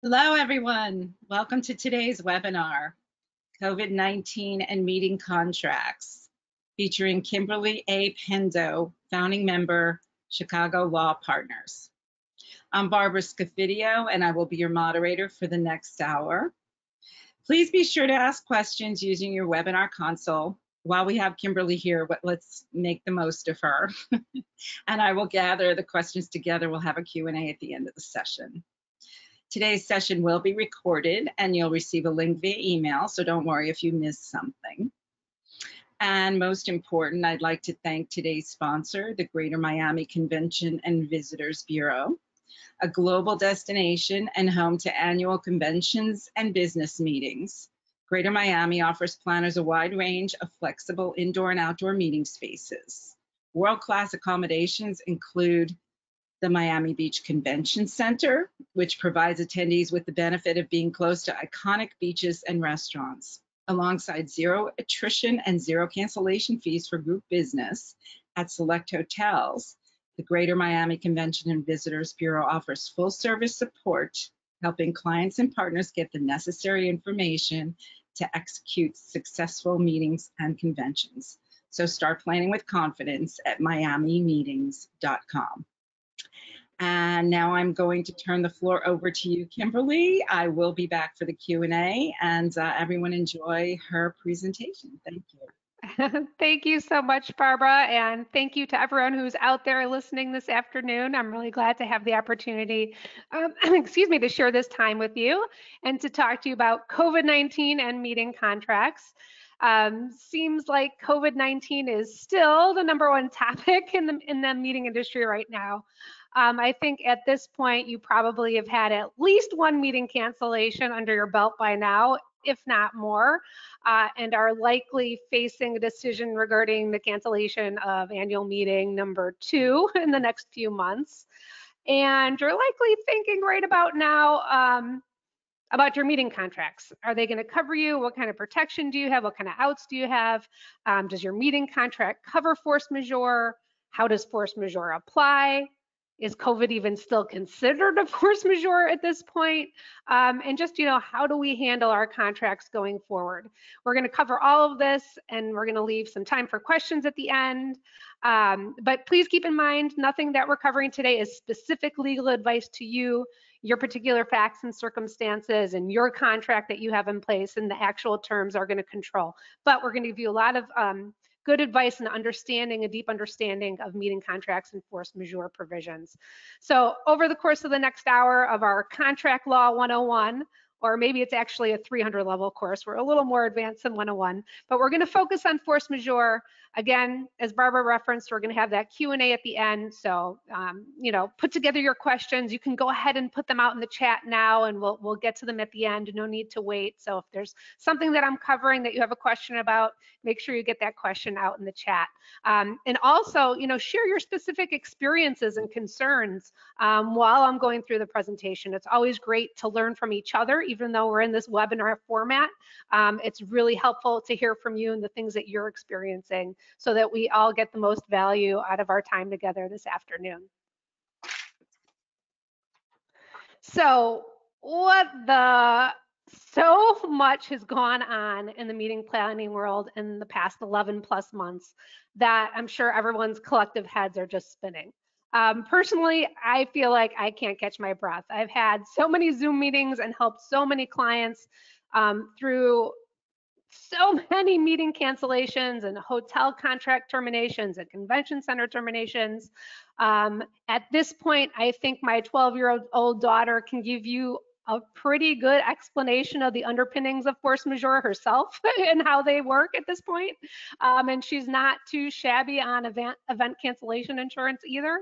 Hello, everyone. Welcome to today's webinar, COVID-19 and Meeting Contracts, featuring Kimberly A. Pendo, founding member, Chicago Law Partners. I'm Barbara Scafidio, and I will be your moderator for the next hour. Please be sure to ask questions using your webinar console. While we have Kimberly here, let's make the most of her. And I will gather the questions together. We'll have a Q&A at the end of the session. Today's session will be recorded and you'll receive a link via email, so don't worry if you missed something. And most important, I'd like to thank today's sponsor, the Greater Miami Convention and Visitors Bureau, a global destination and home to annual conventions and business meetings. Greater Miami offers planners a wide range of flexible indoor and outdoor meeting spaces. World-class accommodations include the Miami Beach Convention Center, which provides attendees with the benefit of being close to iconic beaches and restaurants, alongside zero attrition and zero cancellation fees for group business at select hotels. The Greater Miami Convention and Visitors Bureau offers full service support, helping clients and partners get the necessary information to execute successful meetings and conventions. So start planning with confidence at miamimeetings.com. And now I'm going to turn the floor over to you, Kimberly. I will be back for the Q&A, and everyone enjoy her presentation. Thank you. Thank you so much, Barbara, and thank you to everyone who's out there listening this afternoon. I'm really glad to have the opportunity, to share this time with you and to talk to you about COVID-19 and meeting contracts. Seems like COVID-19 is still the #1 topic in the meeting industry right now. I think at this point, you probably have had at least one meeting cancellation under your belt by now, if not more, and are likely facing a decision regarding the cancellation of annual meeting #2 in the next few months. And you're likely thinking right about now about your meeting contracts. Are they going to cover you? What kind of protection do you have? What kind of outs do you have? Does your meeting contract cover force majeure? How does force majeure apply? Is COVID even still considered a force majeure at this point? And just, how do we handle our contracts going forward? We're going to cover all of this, and we're going to leave some time for questions at the end. But please keep in mind, nothing that we're covering today is specific legal advice to you, your particular facts and circumstances, and your contract that you have in place, and the actual terms are going to control. But we're going to give you a lot of good advice and understanding, a deep understanding of meeting contracts and force majeure provisions. So over the course of the next hour of our Contract Law 101, or maybe it's actually a 300 level course, we're a little more advanced than 101, but we're going to focus on force majeure. Again, as Barbara referenced, we're going to have that Q&A at the end. So, put together your questions. You can go ahead and put them out in the chat now, and we'll get to them at the end. No need to wait. So if there's something that I'm covering that you have a question about, make sure you get that question out in the chat. And also, share your specific experiences and concerns while I'm going through the presentation. It's always great to learn from each other, even though we're in this webinar format. It's really helpful to hear from you and the things that you're experiencing, so that we all get the most value out of our time together this afternoon. So so much has gone on in the meeting planning world in the past 11+ months that I'm sure everyone's collective heads are just spinning. Personally, I feel like I can't catch my breath. I've had so many Zoom meetings and helped so many clients through so many meeting cancellations and hotel contract terminations and convention center terminations. At this point, I think my 12-year-old daughter can give you a pretty good explanation of the underpinnings of force majeure herself and how they work at this point. And she's not too shabby on event cancellation insurance either.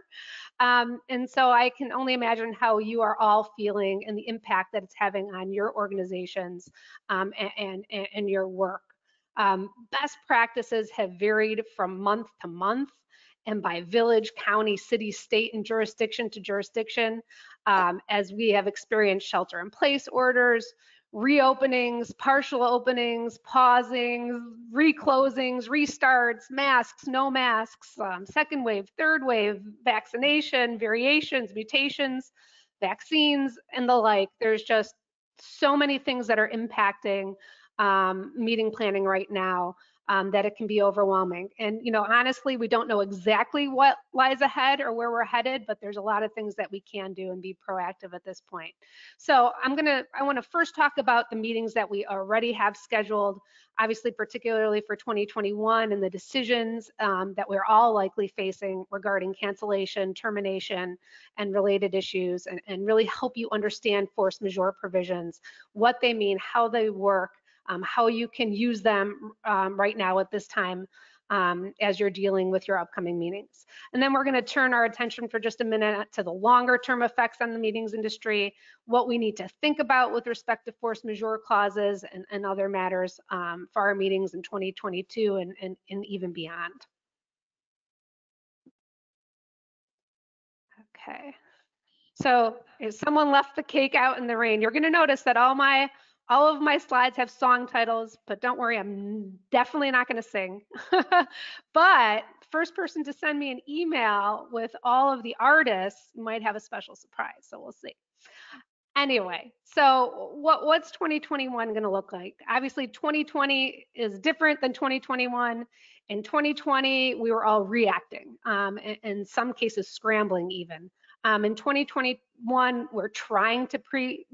And so I can only imagine how you are all feeling and the impact that it's having on your organizations and your work. Best practices have varied from month to month and by village, county, city, state, and jurisdiction to jurisdiction, as we have experienced shelter-in-place orders, reopenings, partial openings, pausings, reclosings, restarts, masks, no masks, second wave, third wave, vaccination, variations, mutations. vaccines and the like. There's just so many things that are impacting meeting planning right now, that it can be overwhelming. And, honestly, we don't know exactly what lies ahead or where we're headed, but there's a lot of things that we can do and be proactive at this point. So I want to first talk about the meetings that we already have scheduled, obviously, particularly for 2021, and the decisions that we're all likely facing regarding cancellation, termination, and related issues, and really help you understand force majeure provisions, what they mean, how they work, how you can use them right now at this time as you're dealing with your upcoming meetings. And then we're going to turn our attention for just a minute to the longer term effects on the meetings industry, what we need to think about with respect to force majeure clauses and other matters for our meetings in 2022 and even beyond. Okay. So if someone left the cake out in the rain, you're going to notice that all of my slides have song titles, but don't worry, I'm definitely not going to sing. But first person to send me an email with all of the artists might have a special surprise, so we'll see. Anyway, so what's 2021 going to look like? Obviously, 2020 is different than 2021. In 2020, we were all reacting, in some cases scrambling even. In 2021, we're trying to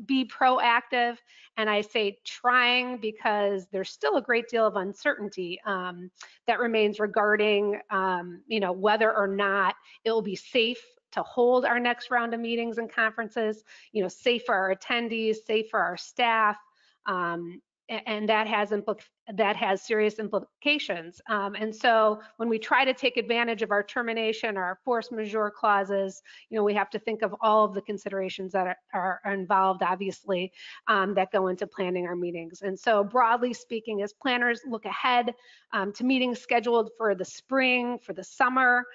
be proactive, and I say trying because there's still a great deal of uncertainty that remains regarding, whether or not it will be safe to hold our next round of meetings and conferences, safe for our attendees, safe for our staff, and that has serious implications. And so when we try to take advantage of our termination or our force majeure clauses, we have to think of all of the considerations that are involved, obviously, that go into planning our meetings. And so broadly speaking, as planners look ahead to meetings scheduled for the spring, for the summer,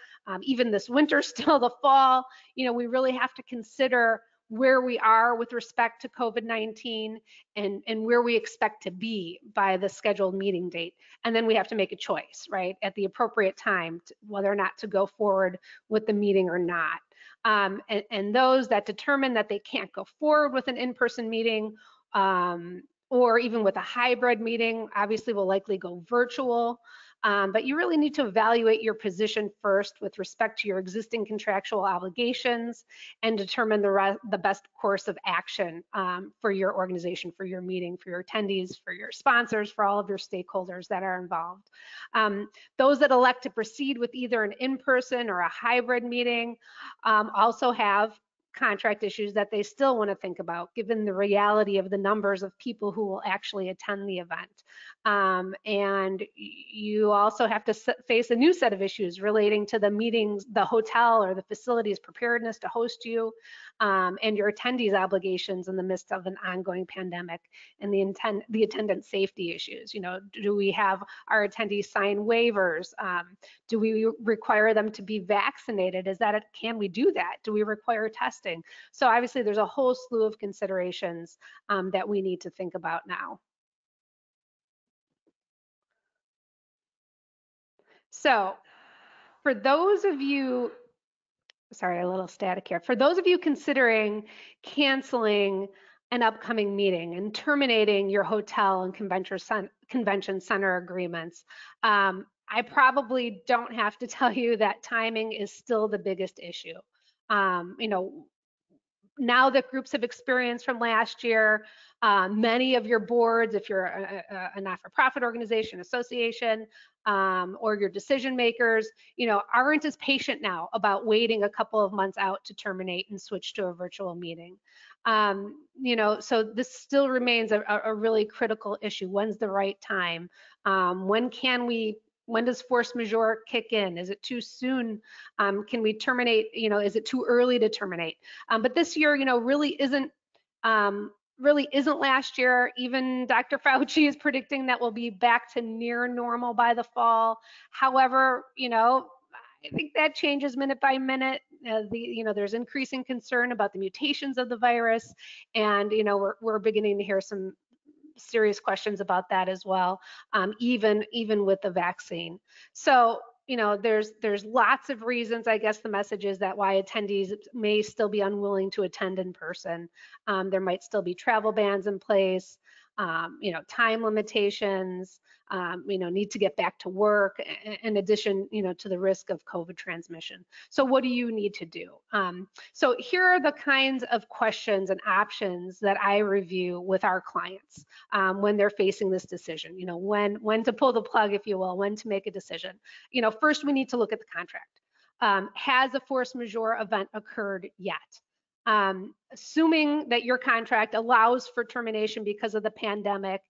even this winter, still the fall, we really have to consider where we are with respect to COVID-19 and where we expect to be by the scheduled meeting date. And then we have to make a choice, right, at the appropriate time, whether or not to go forward with the meeting or not. And those that determine that they can't go forward with an in-person meeting or even with a hybrid meeting, obviously will likely go virtual. But you really need to evaluate your position first with respect to your existing contractual obligations and determine the best course of action for your organization, for your meeting, for your attendees, for your sponsors, for all of your stakeholders that are involved. Those that elect to proceed with either an in-person or a hybrid meeting also have contract issues that they still want to think about, given the reality of the numbers of people who will actually attend the event. And you also have to face a new set of issues relating to the meetings, the hotel or the facility's preparedness to host you, and your attendees' obligations in the midst of an ongoing pandemic, and the attendant safety issues. Do we have our attendees sign waivers? Do we require them to be vaccinated? Can we do that? Do we require testing? So obviously there's a whole slew of considerations that we need to think about now. So for those of you, sorry, a little static here. For those of you considering canceling an upcoming meeting and terminating your hotel and convention center agreements, I probably don't have to tell you that timing is still the biggest issue. Now that groups have experienced from last year, many of your boards, if you're a not-for-profit organization, association, or your decision makers, aren't as patient now about waiting a couple of months out to terminate and switch to a virtual meeting. So this still remains a really critical issue. When's the right time? When does force majeure kick in? Is it too soon? Can we terminate? Is it too early to terminate? But this year, really isn't last year. Even Dr. Fauci is predicting that we'll be back to near normal by the fall. However, I think that changes minute by minute. There's increasing concern about the mutations of the virus, and we're beginning to hear some serious questions about that as well, even with the vaccine. So there's lots of reasons. I guess the message is that why attendees may still be unwilling to attend in person. There might still be travel bans in place, time limitations, need to get back to work, in addition, to the risk of COVID transmission. So what do you need to do? So here are the kinds of questions and options that I review with our clients when they're facing this decision. When to pull the plug, if you will, when to make a decision. First we need to look at the contract. Has a force majeure event occurred yet? Assuming that your contract allows for termination because of the pandemic,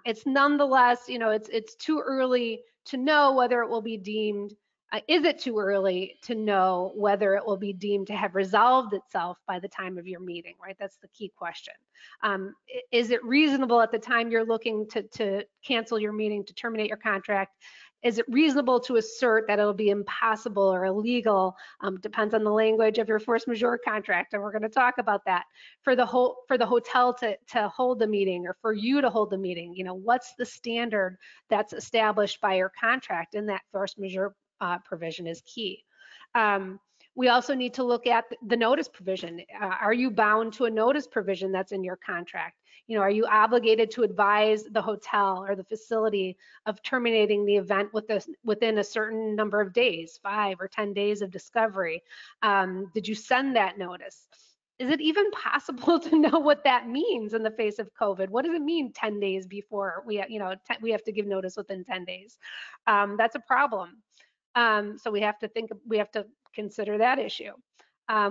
it's nonetheless, it's too early to know whether it will be deemed. Is it too early to know whether it will be deemed to have resolved itself by the time of your meeting, right? That's the key question. Is it reasonable at the time you're looking to cancel your meeting, to terminate your contract? Is it reasonable to assert that it'll be impossible or illegal? Depends on the language of your force majeure contract, and we're going to talk about that. For the hotel to hold the meeting, or for you to hold the meeting, what's the standard that's established by your contract? And that force majeure provision is key. We also need to look at the notice provision. Are you bound to a notice provision that's in your contract? Are you obligated to advise the hotel or the facility of terminating the event within a certain number of days, 5 or 10 days of discovery? Did you send that notice? Is it even possible to know what that means in the face of COVID? What does it mean 10 days before we have to give notice within 10 days? That's a problem. So we have to consider that issue.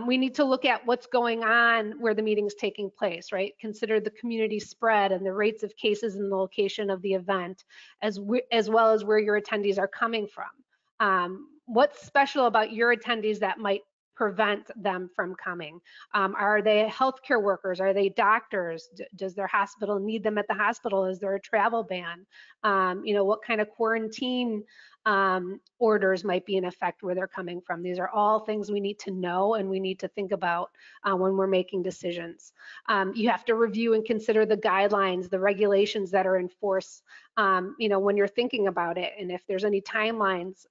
We need to look at what's going on where the meeting's taking place, right? Consider the community spread and the rates of cases and the location of the event, as well as where your attendees are coming from. What's special about your attendees that might prevent them from coming? Are they healthcare workers? Are they doctors? Does their hospital need them at the hospital? Is there a travel ban? What kind of quarantine orders might be in effect where they're coming from? These are all things we need to know and we need to think about when we're making decisions. You have to review and consider the guidelines, the regulations that are in force, when you're thinking about it, and if there's any timelines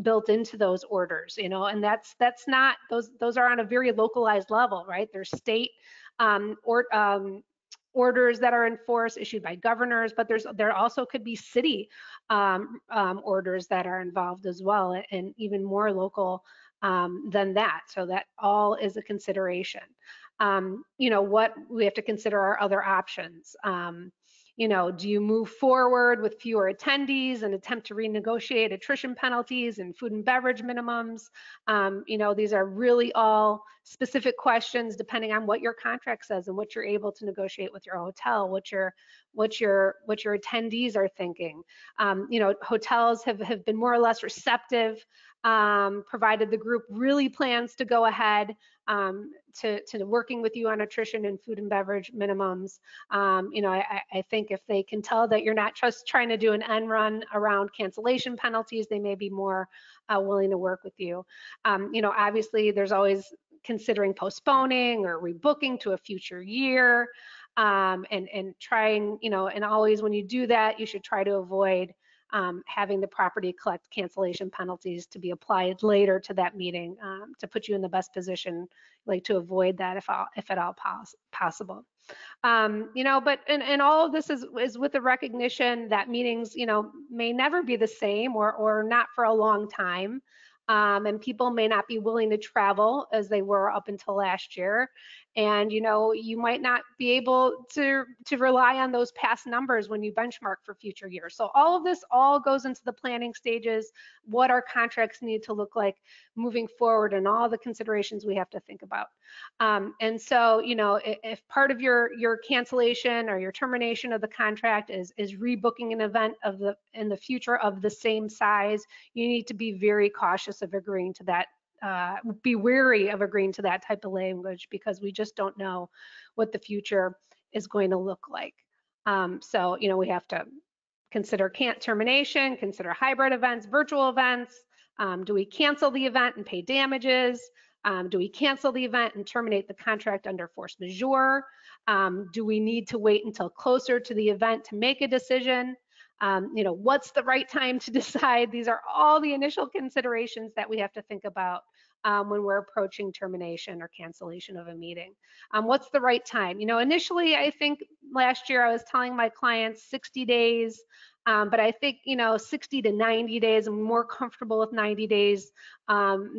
built into those orders, and that's not, those are on a very localized level, right? There's state orders that are in force issued by governors, but there also could be city orders that are involved as well, and even more local than that. So that all is a consideration. What we have to consider are other options. Do you move forward with fewer attendees and attempt to renegotiate attrition penalties and food and beverage minimums? These are really all specific questions depending on what your contract says and what you're able to negotiate with your hotel, what your attendees are thinking. Hotels have been more or less receptive, provided the group really plans to go ahead to working with you on attrition and food and beverage minimums. I think if they can tell that you're not just trying to do an end run around cancellation penalties, they may be more willing to work with you. Obviously there's always considering postponing or rebooking to a future year, and trying, and always when you do that, you should try to avoid having the property collect cancellation penalties to be applied later to that meeting, to put you in the best position, like to avoid that if at all possible. But and all of this is with the recognition that meetings, may never be the same or not for a long time. And people may not be willing to travel as they were up until last year. And, you might not be able to rely on those past numbers when you benchmark for future years. So all of this all goes into the planning stages, what our contracts need to look like moving forward, and all the considerations we have to think about. And so, if part of your cancellation or your termination of the contract is rebooking an event in the future of the same size, you need to be very cautious of agreeing to that. Be wary of agreeing to that type of language, because we just don't know what the future is going to look like. So, we have to consider termination, consider hybrid events, virtual events. Do we cancel the event and pay damages? Do we cancel the event and terminate the contract under force majeure? Do we need to wait until closer to the event to make a decision? What's the right time to decide? These are all the initial considerations that we have to think about when we're approaching termination or cancellation of a meeting. What's the right time? Initially, I think last year I was telling my clients 60 days, but I think, 60 to 90 days, I'm more comfortable with 90 days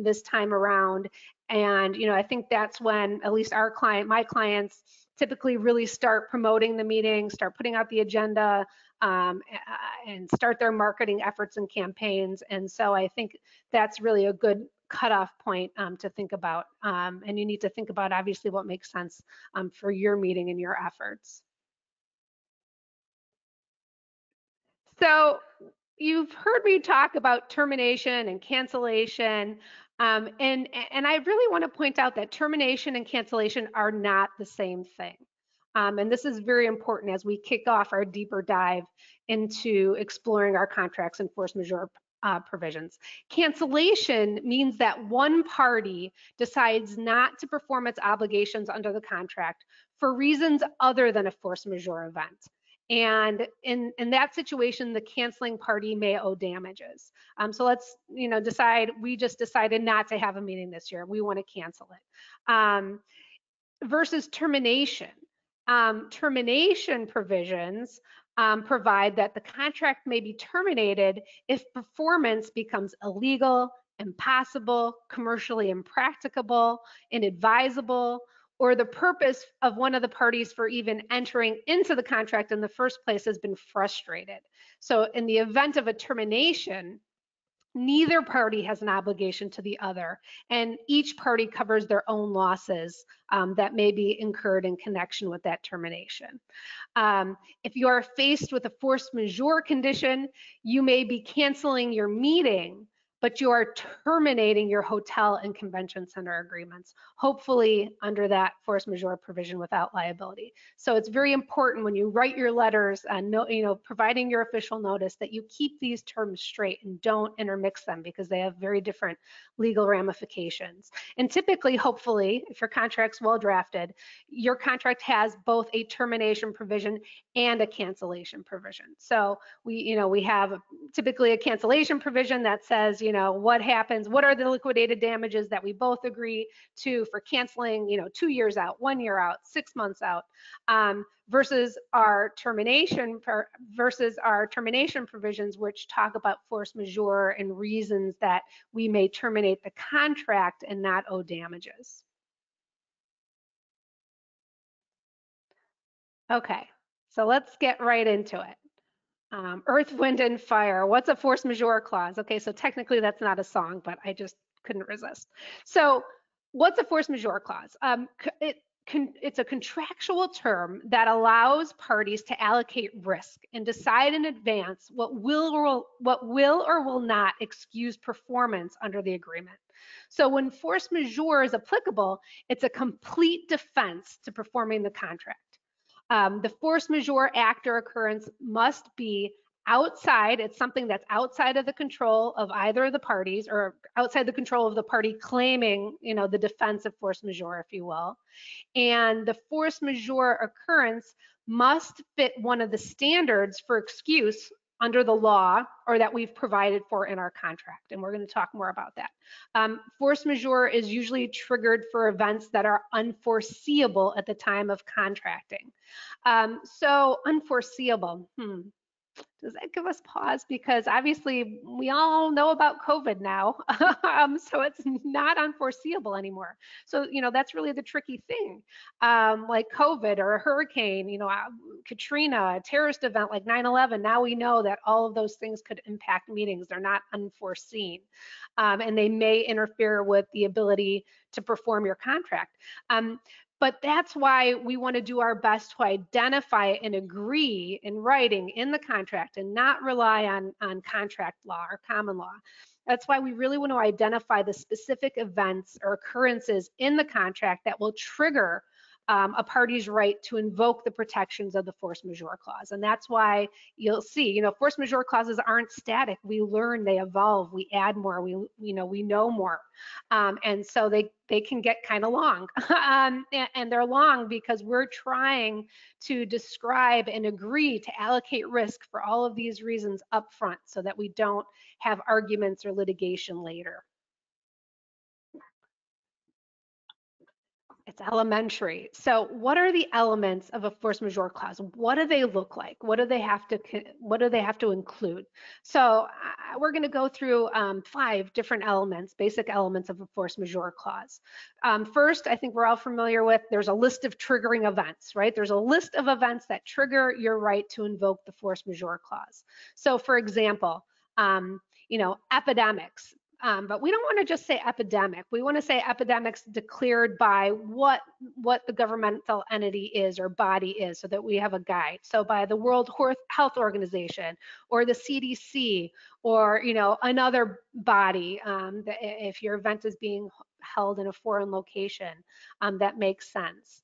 this time around. And, I think that's when at least my clients typically really start promoting the meeting, start putting out the agenda, and start their marketing efforts and campaigns. And so I think that's really a good cutoff point to think about. And you need to think about obviously what makes sense for your meeting and your efforts. So you've heard me talk about termination and cancellation. And I really want to point out that termination and cancellation are not the same thing. And this is very important as we kick off our deeper dive into exploring our contracts and force majeure provisions. Cancellation means that one party decides not to perform its obligations under the contract for reasons other than a force majeure event. And in that situation, the canceling party may owe damages. So let's decide we just decided not to have a meeting this year. We want to cancel it. Versus termination. Termination provisions provide that the contract may be terminated if performance becomes illegal, impossible, commercially impracticable, inadvisable, or the purpose of one of the parties for even entering into the contract in the first place has been frustrated. So in the event of a termination, neither party has an obligation to the other, and each party covers their own losses that may be incurred in connection with that termination. If you are faced with a force majeure condition, you may be canceling your meeting, but you are terminating your hotel and convention center agreements, hopefully under that force majeure provision without liability. So it's very important when you write your letters and providing your official notice that you keep these terms straight and don't intermix them because they have very different legal ramifications. And typically, hopefully, if your contract's well drafted, your contract has both a termination provision and a cancellation provision. So we have typically a cancellation provision that says, what happens, what are the liquidated damages that we both agree to for canceling, 2 years out, 1 year out, 6 months out, versus our termination provisions, which talk about force majeure and reasons that we may terminate the contract and not owe damages. Okay, so let's get right into it. Earth, wind, and fire. What's a force majeure clause? Okay, so technically that's not a song, but I just couldn't resist. So what's a force majeure clause? It's a contractual term that allows parties to allocate risk and decide in advance what will or will not excuse performance under the agreement. So when force majeure is applicable, it's a complete defense to performing the contract. The force majeure act or occurrence must be outside. It's something that's outside of the control of either of the parties or outside the control of the party claiming, the defense of force majeure, if you will. And the force majeure occurrence must fit one of the standards for excuse under the law or that we've provided for in our contract. And we're going to talk more about that. Force majeure is usually triggered for events that are unforeseeable at the time of contracting. So unforeseeable, does that give us pause? Because obviously we all know about COVID now, so it's not unforeseeable anymore. So, that's really the tricky thing. Like COVID or a hurricane, Katrina, a terrorist event like 9/11, now we know that all of those things could impact meetings. They're not unforeseen, and they may interfere with the ability to perform your contract. But that's why we want to do our best to identify and agree in writing in the contract and not rely on contract law or common law. That's why we really want to identify the specific events or occurrences in the contract that will trigger a party's right to invoke the protections of the force majeure clause. And that's why you'll see, force majeure clauses aren't static. We learn, they evolve, we add more, we know more. And so they can get kind of long. And they're long because we're trying to describe and agree to allocate risk for all of these reasons up front so that we don't have arguments or litigation later. It's elementary. So what are the elements of a force majeure clause? What do they look like? What do they have to include? So we're going to go through 5 different elements, basic elements of a force majeure clause. First, I think we're all familiar with, there's a list of triggering events, right? There's a list of events that trigger your right to invoke the force majeure clause. So for example, epidemics. But we don't want to just say epidemic. We want to say epidemics declared by what the governmental entity is or body is, so that we have a guide. So by the World Health Organization or the CDC or another body. If your event is being held in a foreign location, that makes sense.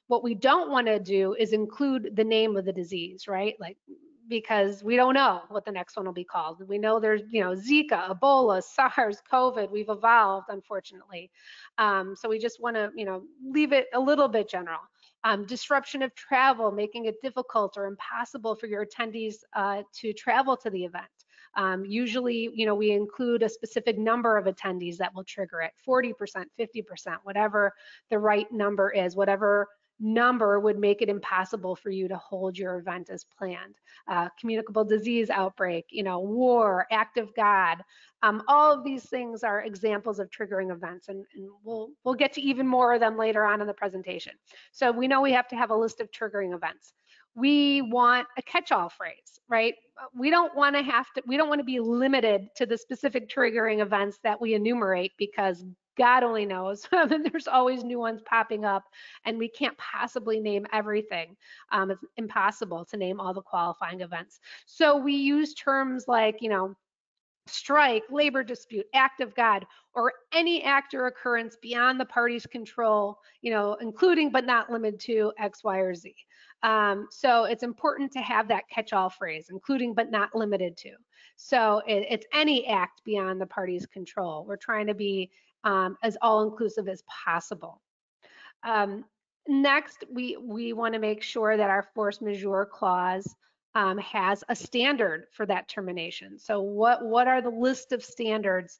What we don't want to do is include the name of the disease, right? Because we don't know what the next one will be called. We know there's, Zika, Ebola, SARS, COVID. We've evolved, unfortunately. So we just want to, leave it a little bit general. Disruption of travel, making it difficult or impossible for your attendees to travel to the event. Usually, we include a specific number of attendees that will trigger it, 40%, 50%, whatever the right number is, whatever number would make it impossible for you to hold your event as planned. Communicable disease outbreak, war, act of God. All of these things are examples of triggering events, and we'll get to even more of them later on in the presentation. So we know we have to have a list of triggering events. We want a catch-all phrase, right? We don't want to be limited to the specific triggering events that we enumerate, because God only knows. There's always new ones popping up, and we can't possibly name everything. It's impossible to name all the qualifying events. So we use terms like, strike, labor dispute, act of God, or any act or occurrence beyond the party's control, including but not limited to X, Y, or Z. So it's important to have that catch-all phrase, including but not limited to. So it's any act beyond the party's control. We're trying to be as all-inclusive as possible. Next, we want to make sure that our force majeure clause has a standard for that termination. So what are the list of standards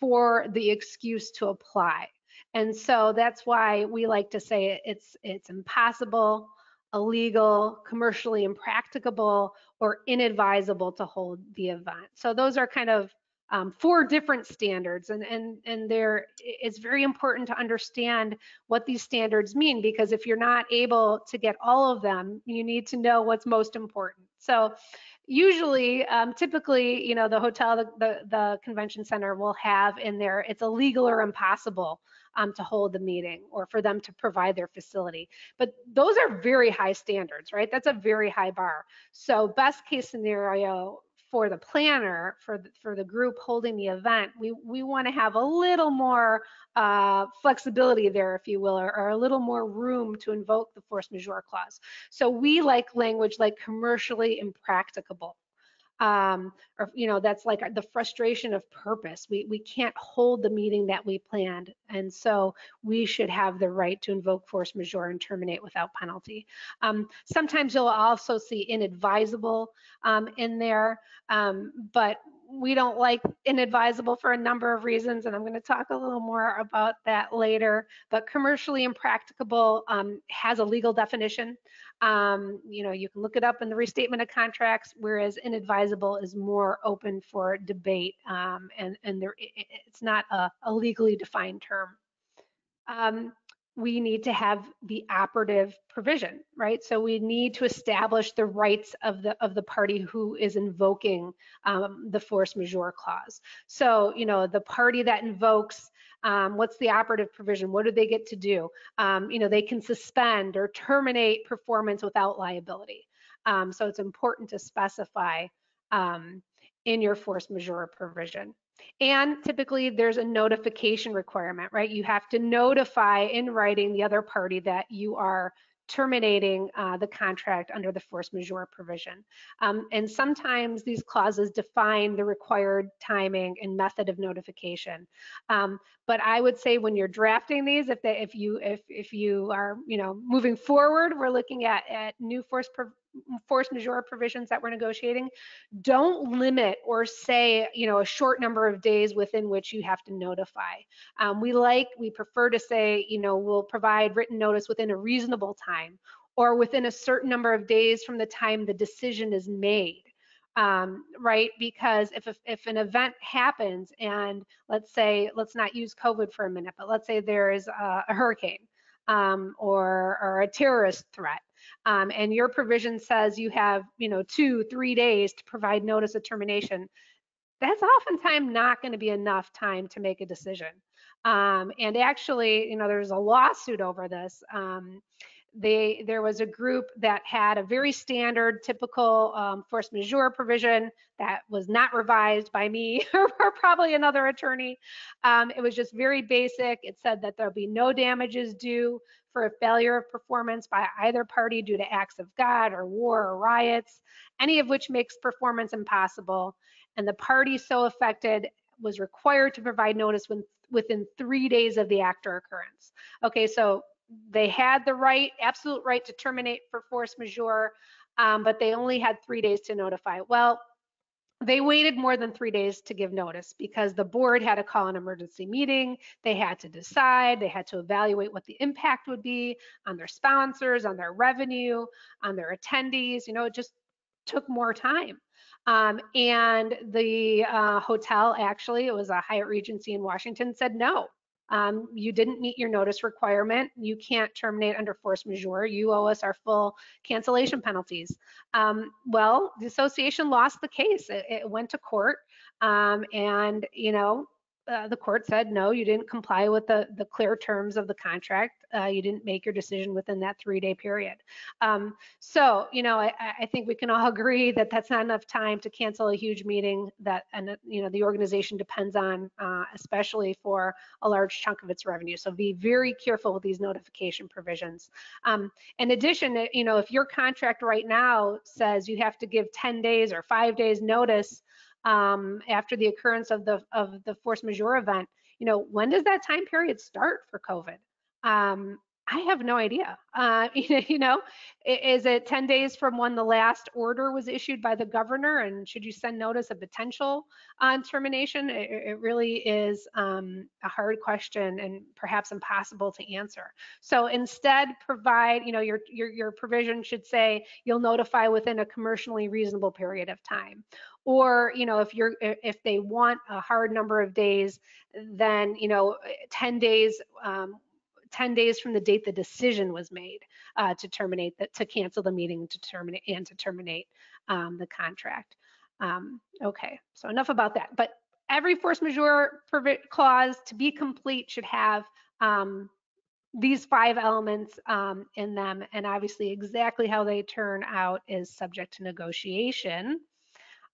for the excuse to apply? And so that's why we like to say it's impossible, illegal, commercially impracticable, or inadvisable to hold the event. So those are kind of 4 different standards, and it's very important to understand what these standards mean, because if you're not able to get all of them, you need to know what's most important. So usually, typically, the hotel, the convention center will have in there, it's illegal or impossible to hold the meeting or for them to provide their facility. But those are very high standards, right? That's a very high bar. So best case scenario for the planner, for the group holding the event, we want to have a little more flexibility there, if you will, or a little more room to invoke the force majeure clause. So we like language like commercially impracticable. Or that's like the frustration of purpose. We can't hold the meeting that we planned, and so we should have the right to invoke force majeure and terminate without penalty. Sometimes you'll also see inadvisable in there, but we don't like inadvisable for a number of reasons, and I'm going to talk a little more about that later. But commercially impracticable has a legal definition. You can look it up in the restatement of contracts, whereas inadvisable is more open for debate, and it's not a legally defined term. We need to have the operative provision, right? So we need to establish the rights of the party who is invoking the force majeure clause. So, the party that invokes, what's the operative provision? What do they get to do? They can suspend or terminate performance without liability. So it's important to specify in your force majeure provision. And typically there's a notification requirement, right? You have to notify in writing the other party that you are terminating the contract under the force majeure provision. And sometimes these clauses define the required timing and method of notification. But I would say when you're drafting these, if you are moving forward, we're looking at new force majeure provisions that we're negotiating. Don't limit or say, a short number of days within which you have to notify. We prefer to say, we'll provide written notice within a reasonable time or within a certain number of days from the time the decision is made. Right? Because if an event happens and let's not use COVID for a minute, but let's say there is a hurricane or a terrorist threat. And your provision says you have, 2-3 days to provide notice of termination. That's oftentimes not going to be enough time to make a decision. And actually, there's a lawsuit over this. There was a group that had a very standard, typical force majeure provision that was not revised by me or probably another attorney. It was just very basic. It said that there'll be no damages due for a failure of performance by either party due to acts of God or war or riots, any of which makes performance impossible. And the party so affected was required to provide notice within 3 days of the act or occurrence. Okay, so they had the right, absolute right to terminate for force majeure, but they only had 3 days to notify. Well, they waited more than 3 days to give notice because the board had to call an emergency meeting. They had to decide, they had to evaluate what the impact would be on their sponsors, on their revenue, on their attendees. It just took more time. And the hotel, actually, it was a Hyatt Regency in Washington, said no. You didn't meet your notice requirement. You can't terminate under force majeure. You owe us our full cancellation penalties. Well, the association lost the case. It went to court, and the court said, no, you didn't comply with the clear terms of the contract. You didn't make your decision within that 3-day period. So, I think we can all agree that that's not enough time to cancel a huge meeting that, the organization depends on, especially for a large chunk of its revenue. So be very careful with these notification provisions. In addition, if your contract right now says you have to give 10 days or 5 days notice after the occurrence of the force majeure event, when does that time period start for COVID? I have no idea. Is it 10 days from when the last order was issued by the governor? And should you send notice of potential termination? It really is a hard question and perhaps impossible to answer. So instead, provide, your provision should say you'll notify within a commercially reasonable period of time. Or, if they want a hard number of days, then 10 days 10 days from the date the decision was made to cancel the meeting to terminate the contract. Okay, so enough about that. But every force majeure clause, to be complete, should have these 5 elements in them, and obviously exactly how they turn out is subject to negotiation.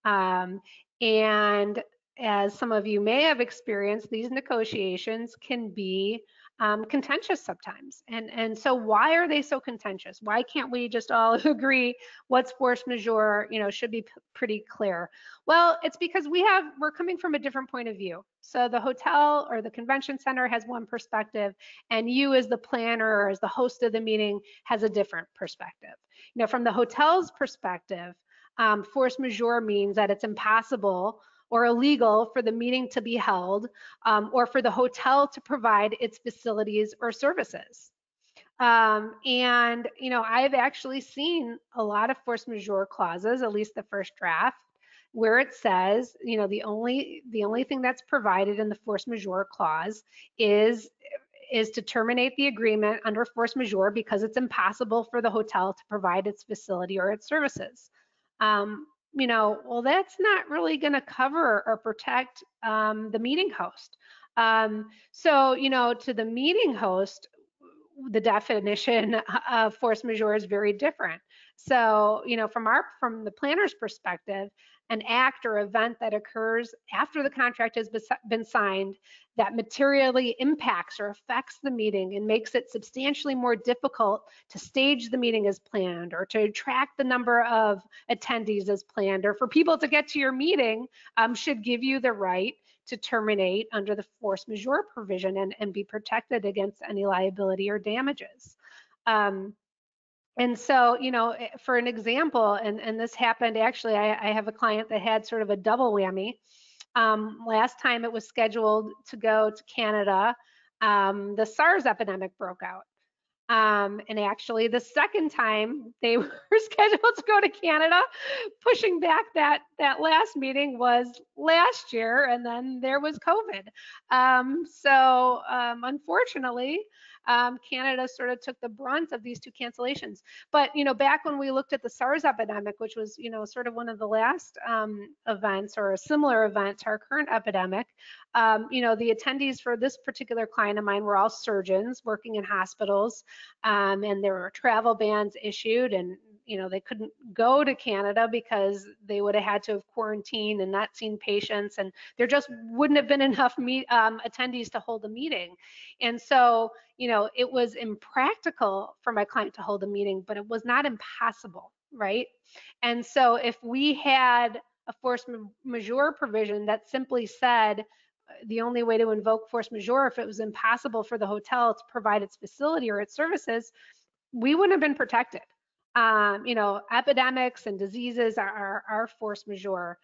And as some of you may have experienced, these negotiations can be contentious sometimes. And so why are they so contentious? Why can't we just all agree what's force majeure, should be pretty clear? Well, it's because we're coming from a different point of view. So the hotel or the convention center has one perspective, and you as the planner or as the host of the meeting has a different perspective. From the hotel's perspective, force majeure means that it's impossible or illegal for the meeting to be held or for the hotel to provide its facilities or services. And I've actually seen a lot of force majeure clauses, at least the first draft, where it says, the only thing that's provided in the force majeure clause is to terminate the agreement under force majeure because it's impossible for the hotel to provide its facility or its services. Well, that's not really going to cover or protect the meeting host. So, to the meeting host, the definition of force majeure is very different. So, from the planner's perspective, an act or event that occurs after the contract has been signed that materially impacts or affects the meeting and makes it substantially more difficult to stage the meeting as planned, or to attract the number of attendees as planned, or for people to get to your meeting, should give you the right to terminate under the force majeure provision and be protected against any liability or damages. And so, for an example, and this happened actually, I have a client that had sort of a double whammy. Last time it was scheduled to go to Canada, the SARS epidemic broke out. And actually the second time they were scheduled to go to Canada, pushing back that last meeting was last year, and then there was COVID. Unfortunately, Canada sort of took the brunt of these two cancellations. But, back when we looked at the SARS epidemic, which was, sort of one of the last events or a similar event to our current epidemic, the attendees for this particular client of mine were all surgeons working in hospitals, and there were travel bans issued, and they couldn't go to Canada because they would have had to have quarantined and not seen patients, and there just wouldn't have been enough attendees to hold a meeting. And so, it was impractical for my client to hold a meeting, but it was not impossible, right? And so if we had a force majeure provision that simply said the only way to invoke force majeure if it was impossible for the hotel to provide its facility or its services, we wouldn't have been protected. Epidemics and diseases are force majeure.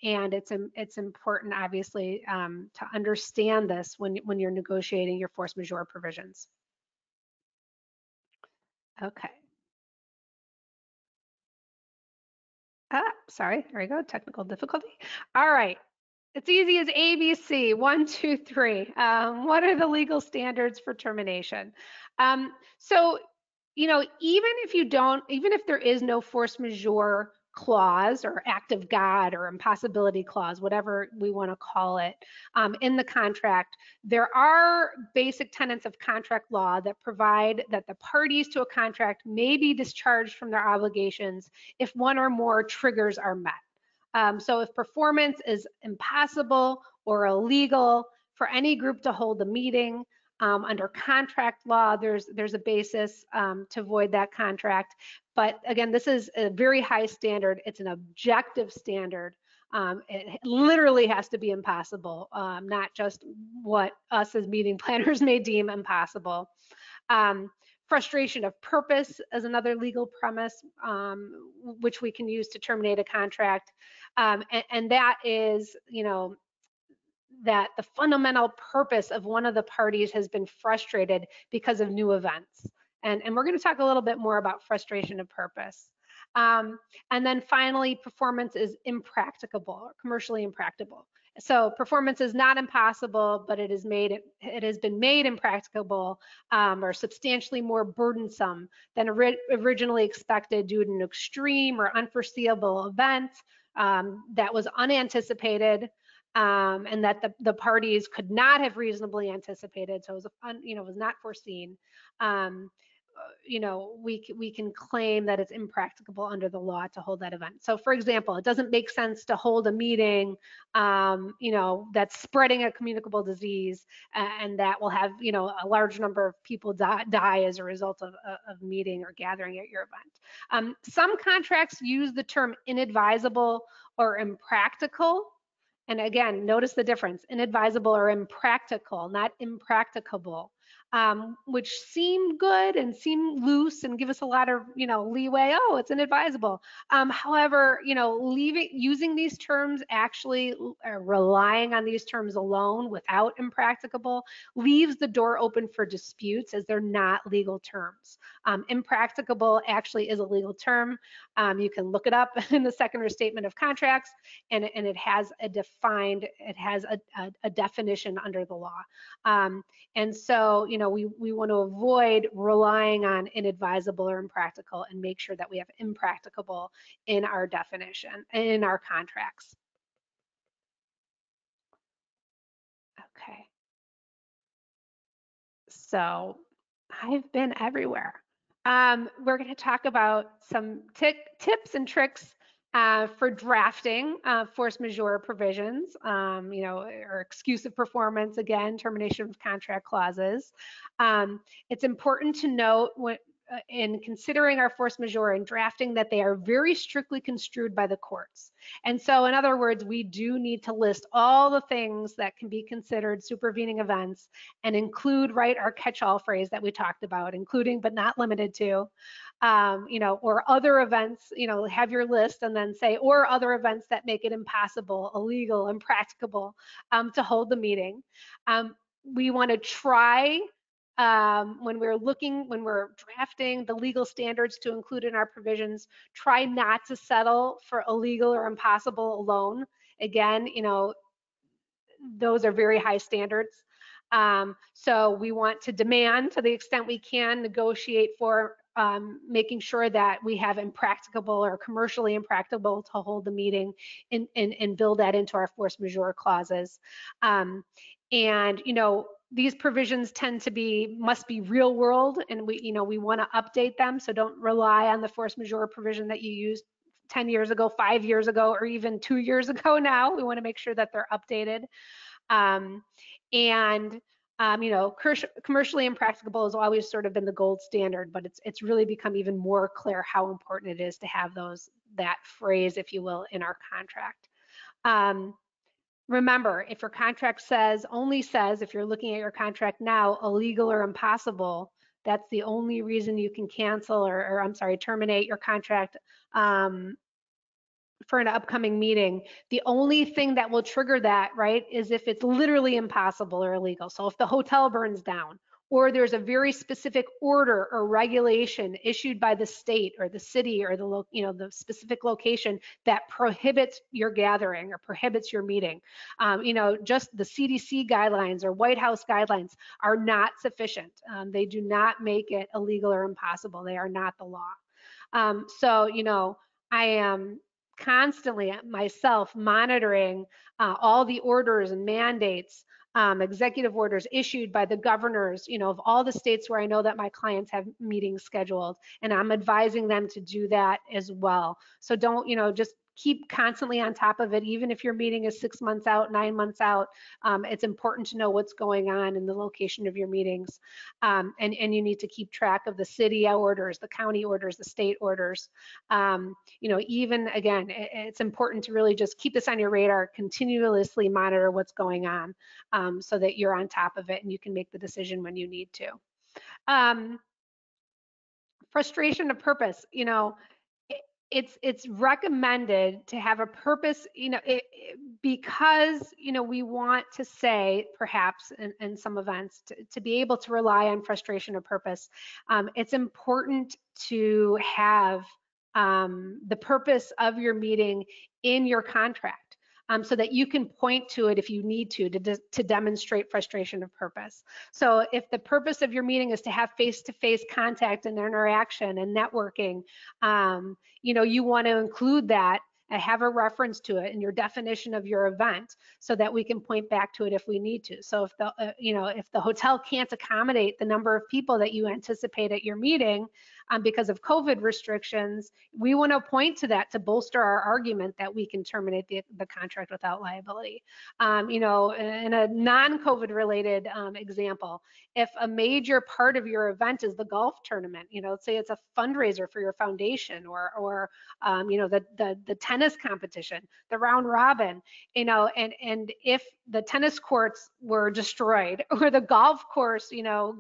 And it's important, obviously, to understand this when you're negotiating your force majeure provisions. Okay. Sorry, there we go, technical difficulty. All right, it's easy as ABC, 1, 2, 3. What are the legal standards for termination? So, even if there is no force majeure clause or act of God or impossibility clause, whatever we want to call it, in the contract, there are basic tenets of contract law that provide that the parties to a contract may be discharged from their obligations if one or more triggers are met. So if performance is impossible or illegal for any group to hold a meeting, under contract law, there's a basis to void that contract. But again, this is a very high standard. It's an objective standard. It literally has to be impossible, not just what us as meeting planners may deem impossible. Frustration of purpose is another legal premise which we can use to terminate a contract. And that is, that the fundamental purpose of one of the parties has been frustrated because of new events. And we're going to talk a little bit more about frustration of purpose. And then finally, performance is impracticable or commercially impracticable. So performance is not impossible, but it has been made impracticable or substantially more burdensome than originally expected due to an extreme or unforeseeable event that was unanticipated, and that the parties could not have reasonably anticipated. So it was, was not foreseen. We can claim that it's impracticable under the law to hold that event. So for example, it doesn't make sense to hold a meeting, that's spreading a communicable disease and that will have, a large number of people die as a result of meeting or gathering at your event. Some contracts use the term inadvisable or impractical. And again, notice the difference, inadvisable or impractical, not impracticable, which seem good and seem loose and give us a lot of, leeway. Oh, it's inadvisable. However, using these terms, actually relying on these terms alone without impracticable, leaves the door open for disputes as they're not legal terms. Impracticable actually is a legal term. You can look it up in the second restatement of contracts, and it has a definition under the law. And so, we want to avoid relying on inadvisable or impractical and make sure that we have impracticable in our definition and in our contracts. Okay. So I've been everywhere. We're going to talk about some tips and tricks For drafting force majeure provisions, or excuse of performance, again, termination of contract clauses. It's important to note in considering our force majeure and drafting that they are very strictly construed by the courts. And so, in other words, we do need to list all the things that can be considered supervening events and include, right, our catch-all phrase that we talked about, including but not limited to. Or other events, have your list and then say, or other events that make it impossible, illegal, impracticable to hold the meeting. We want to try, when we're drafting the legal standards to include in our provisions, try not to settle for illegal or impossible alone. Again, those are very high standards. So we want to demand, to the extent we can, negotiate for making sure that we have impracticable or commercially impracticable to hold the meeting, and build that into our force majeure clauses. These provisions must be real world, and we want to update them. So don't rely on the force majeure provision that you used 10 years ago, 5 years ago, or even 2 years ago now. We want to make sure that they're updated. Commercially impracticable has always sort of been the gold standard, but it's really become even more clear how important it is to have that phrase, if you will, in our contract. Remember, if your contract only says, if you're looking at your contract now, illegal or impossible, that's the only reason you can cancel or terminate your contract for an upcoming meeting. The only thing that will trigger that, right, is if it's literally impossible or illegal. So if the hotel burns down, or there's a very specific order or regulation issued by the state or the city or the specific location that prohibits your gathering or prohibits your meeting. Just the CDC guidelines or White House guidelines are not sufficient. They do not make it illegal or impossible. They are not the law. I am constantly myself monitoring all the orders and mandates, executive orders issued by the governors, of all the states where I know that my clients have meetings scheduled, and I'm advising them to do that as well. So don't, just keep constantly on top of it. Even if your meeting is 6 months out, 9 months out, it's important to know what's going on in the location of your meetings. And you need to keep track of the city orders, the county orders, the state orders. Even again, it's important to really just keep this on your radar, continuously monitor what's going on, so that you're on top of it and you can make the decision when you need to. Frustration of purpose, it's recommended to have a purpose, because we want to say, perhaps in some events, to be able to rely on frustration of purpose. It's important to have the purpose of your meeting in your contract, so that you can point to it if you need to demonstrate frustration of purpose. So if the purpose of your meeting is to have face-to-face contact and interaction and networking, you want to include that and have a reference to it in your definition of your event, so that we can point back to it if we need to. So if the hotel can't accommodate the number of people that you anticipate at your meeting because of COVID restrictions, we want to point to that to bolster our argument that we can terminate the contract without liability. In a non-COVID related example, if a major part of your event is the golf tournament, let's say it's a fundraiser for your foundation, or the tennis competition, the round robin, and if the tennis courts were destroyed, or the golf course,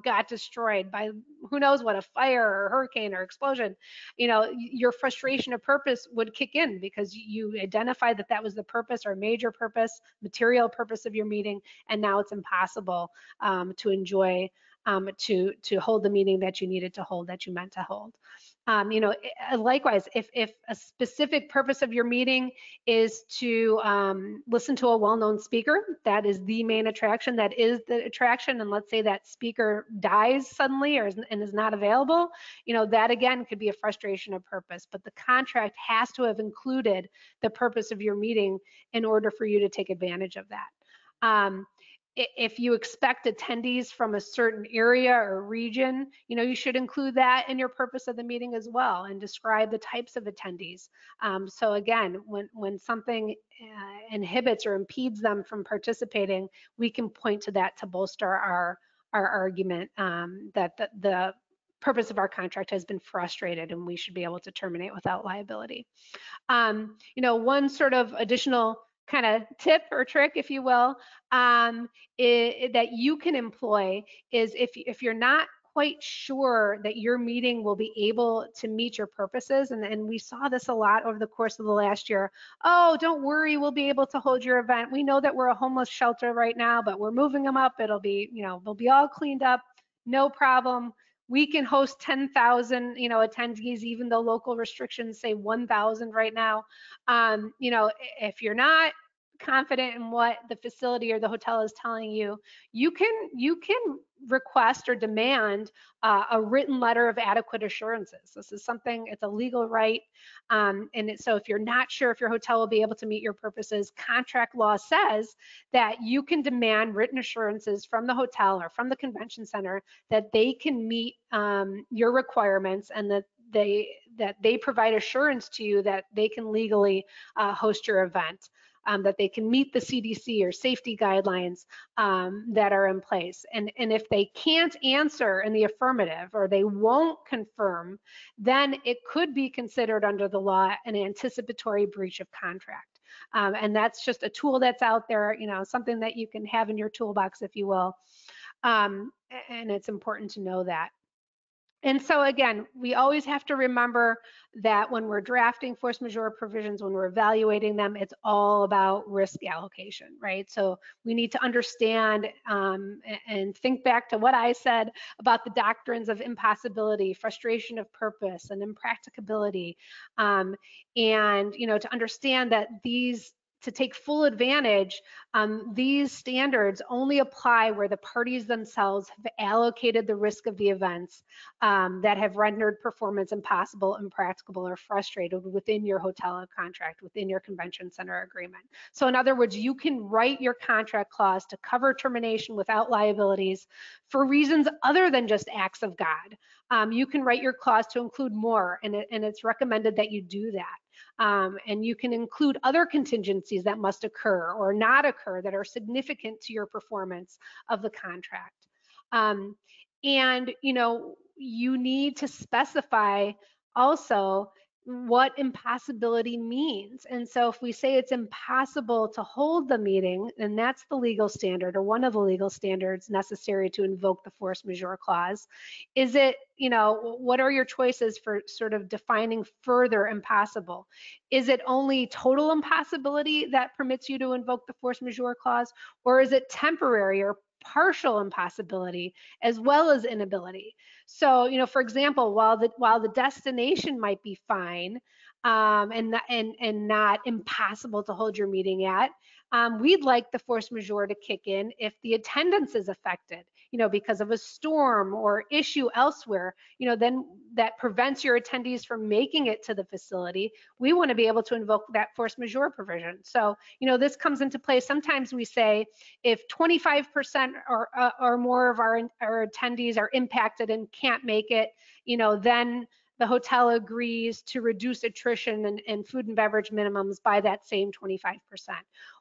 got destroyed by who knows what, a fire or hurricane or explosion, your frustration of purpose would kick in, because you identified that was the purpose or major purpose, material purpose of your meeting, and now it's impossible to enjoy, to hold the meeting that you needed to hold, that you meant to hold. Likewise, if a specific purpose of your meeting is to listen to a well-known speaker, that is the main attraction, that is the attraction, and let's say that speaker dies suddenly and is not available, that again could be a frustration of purpose. But the contract has to have included the purpose of your meeting in order for you to take advantage of that. If you expect attendees from a certain area or region, you should include that in your purpose of the meeting as well, and describe the types of attendees. So again, when something inhibits or impedes them from participating, we can point to that to bolster our argument that the purpose of our contract has been frustrated and we should be able to terminate without liability. One sort of additional kind of tip or trick, if you will, that you can employ is if you're not quite sure that your meeting will be able to meet your purposes, and we saw this a lot over the course of the last year. Oh, don't worry, we'll be able to hold your event. We know that we're a homeless shelter right now, but we're moving them up. It'll be, they'll be all cleaned up, no problem. We can host 10,000, attendees, even though local restrictions say 1,000 right now. If you're not confident in what the facility or the hotel is telling you, you can request or demand a written letter of adequate assurances. This is something, it's a legal right. So if you're not sure if your hotel will be able to meet your purposes, contract law says that you can demand written assurances from the hotel or from the convention center that they can meet your requirements, and that they provide assurance to you that they can legally host your event. That they can meet the CDC or safety guidelines that are in place. And if they can't answer in the affirmative, or they won't confirm, then it could be considered under the law an anticipatory breach of contract. And that's just a tool that's out there, something that you can have in your toolbox, if you will. And it's important to know that. And so again, we always have to remember that when we're drafting force majeure provisions, when we're evaluating them, it's all about risk allocation, right? So we need to understand and think back to what I said about the doctrines of impossibility, frustration of purpose, and impracticability. And, to understand that to take full advantage, these standards only apply where the parties themselves have allocated the risk of the events that have rendered performance impossible, impracticable, or frustrated within your hotel contract, within your convention center agreement. So in other words, you can write your contract clause to cover termination without liabilities for reasons other than just acts of God. You can write your clause to include more, and it's recommended that you do that. And you can include other contingencies that must occur or not occur that are significant to your performance of the contract. And you need to specify also what impossibility means. And so if we say it's impossible to hold the meeting, and that's the legal standard, or one of the legal standards necessary to invoke the force majeure clause, is it, what are your choices for sort of defining further impossible? Is it only total impossibility that permits you to invoke the force majeure clause, or is it temporary or partial impossibility as well as inability? So, for example, while the destination might be fine and not impossible to hold your meeting at, we'd like the force majeure to kick in if the attendance is affected, because of a storm or issue elsewhere, then that prevents your attendees from making it to the facility. We want to be able to invoke that force majeure provision. So, this comes into play. Sometimes we say if 25% or more of our attendees are impacted and can't make it, then the hotel agrees to reduce attrition and food and beverage minimums by that same 25%.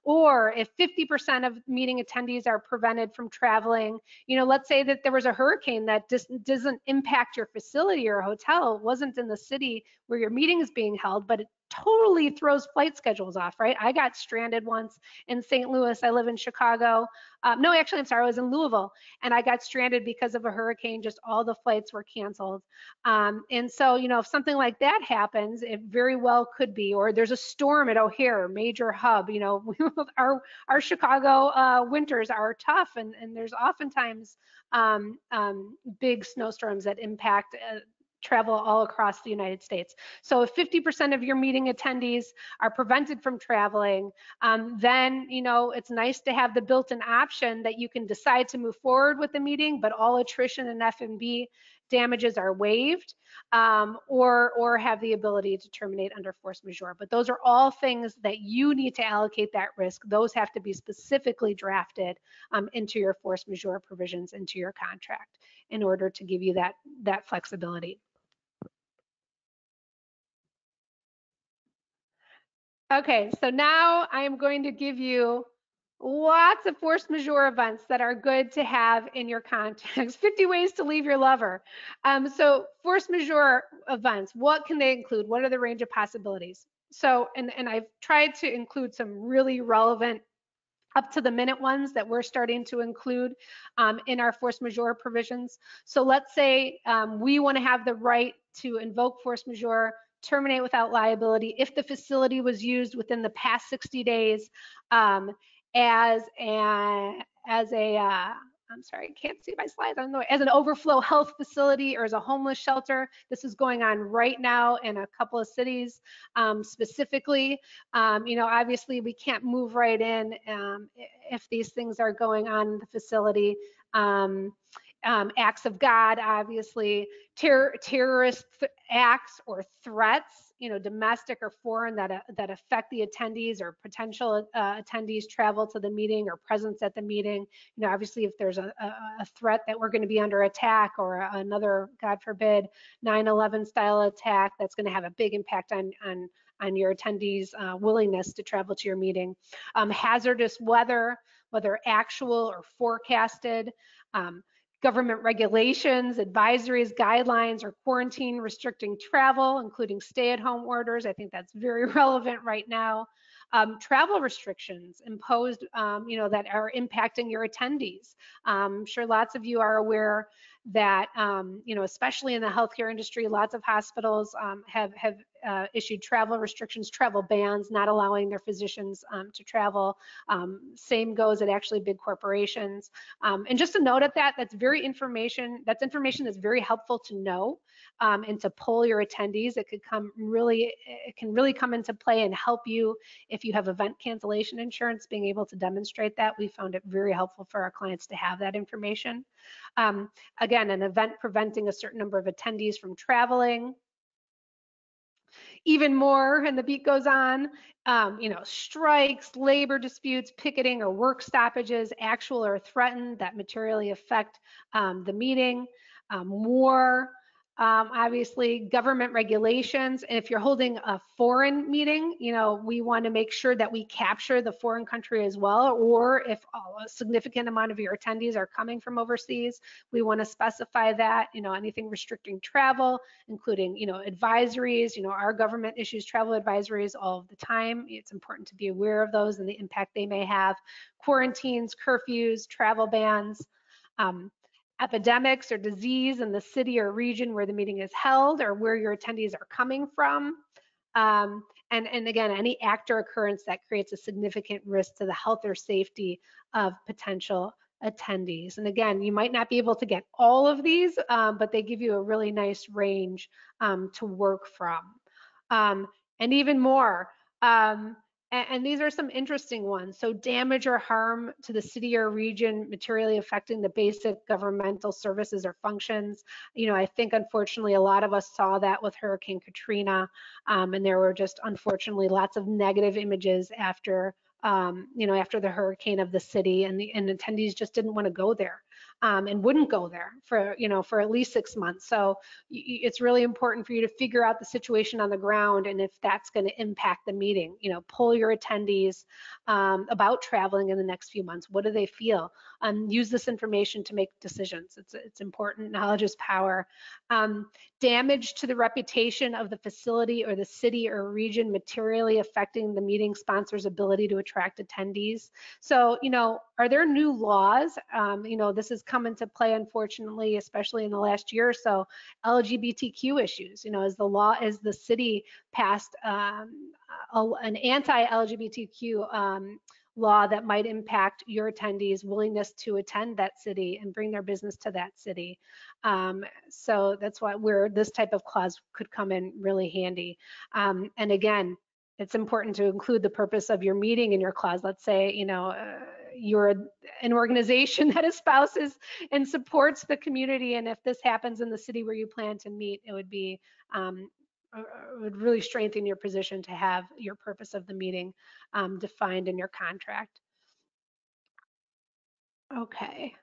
Or if 50% of meeting attendees are prevented from traveling, let's say that there was a hurricane that doesn't impact your facility or hotel, wasn't in the city where your meeting is being held, but it totally throws flight schedules off, right? I got stranded once in St. Louis. I live in Chicago. No, actually, I'm sorry, I was in Louisville, and I got stranded because of a hurricane. Just all the flights were canceled. And so, if something like that happens, it very well could be, or there's a storm at O'Hare, major hub, our Chicago winters are tough, and there's oftentimes big snowstorms that impact travel all across the United States. So if 50% of your meeting attendees are prevented from traveling, then it's nice to have the built-in option that you can decide to move forward with the meeting, but all attrition and F&B damages are waived, or have the ability to terminate under force majeure. But those are all things that you need to allocate that risk. Those have to be specifically drafted into your force majeure provisions into your contract in order to give you that flexibility. Okay, so now I am going to give you lots of force majeure events that are good to have in your contracts. 50 ways to leave your lover. So force majeure events, what can they include? What are the range of possibilities? So, and I've tried to include some really relevant up to the minute ones that we're starting to include in our force majeure provisions. So let's say we want to have the right to invoke force majeure, terminate without liability if the facility was used within the past 60 days as a I'm sorry, I can't see my slides. I don't know, as an overflow health facility or as a homeless shelter. This is going on right now in a couple of cities specifically. You know, obviously we can't move right in if these things are going on in the facility. Acts of God, obviously, terrorist acts or threats, you know, domestic or foreign that affect the attendees or potential attendees' travel to the meeting or presence at the meeting. You know, obviously, if there's a threat that we're going to be under attack or another, God forbid, 9/11 style attack, that's going to have a big impact on your attendees' willingness to travel to your meeting. Hazardous weather, whether actual or forecasted. Government regulations, advisories, guidelines, or quarantine restricting travel, including stay-at-home orders. I think that's very relevant right now. Travel restrictions imposed, you know, that are impacting your attendees. I'm sure lots of you are aware that, you know, especially in the healthcare industry, lots of hospitals have issued travel restrictions, travel bans, not allowing their physicians to travel. Same goes at actually big corporations. And just a note at that, that's information that's very helpful to know and to poll your attendees. It can really come into play and help you if you have event cancellation insurance, being able to demonstrate that. We found it very helpful for our clients to have that information. Again, an event preventing a certain number of attendees from traveling. Even more, and the beat goes on, you know, strikes, labor disputes, picketing, or work stoppages, actual or threatened, that materially affect the meeting. War, obviously, government regulations. And if you're holding a foreign meeting, you know, we want to make sure that we capture the foreign country as well. Or if a significant amount of your attendees are coming from overseas, we want to specify that, you know, anything restricting travel, including, you know, advisories. You know, our government issues travel advisories all of the time. It's important to be aware of those and the impact they may have. Quarantines, curfews, travel bans. Epidemics or disease in the city or region where the meeting is held or where your attendees are coming from. And again, any act or occurrence that creates a significant risk to the health or safety of potential attendees. And again, you might not be able to get all of these, but they give you a really nice range to work from. And even more, and these are some interesting ones. So damage or harm to the city or region materially affecting the basic governmental services or functions. You know, I think unfortunately a lot of us saw that with Hurricane Katrina, and there were just unfortunately lots of negative images after, you know, after the hurricane of the city, and attendees just didn't want to go there. And wouldn't go there for, you know, for at least 6 months. So it's really important for you to figure out the situation on the ground and if that's going to impact the meeting. You know, poll your attendees about traveling in the next few months. What do they feel? Use this information to make decisions. It's important. Knowledge is power. Damage to the reputation of the facility or the city or region materially affecting the meeting sponsor's ability to attract attendees. So, you know, are there new laws? You know, this has come into play, unfortunately, especially in the last year or so, LGBTQ issues. You know, as the city passed an anti-LGBTQ law that might impact your attendees' willingness to attend that city and bring their business to that city. So that's where this type of clause could come in really handy. And again, it's important to include the purpose of your meeting in your clause. Let's say, you know, you're an organization that espouses and supports the community, and if this happens in the city where you plan to meet, it would be it would really strengthen your position to have your purpose of the meeting defined in your contract. Okay.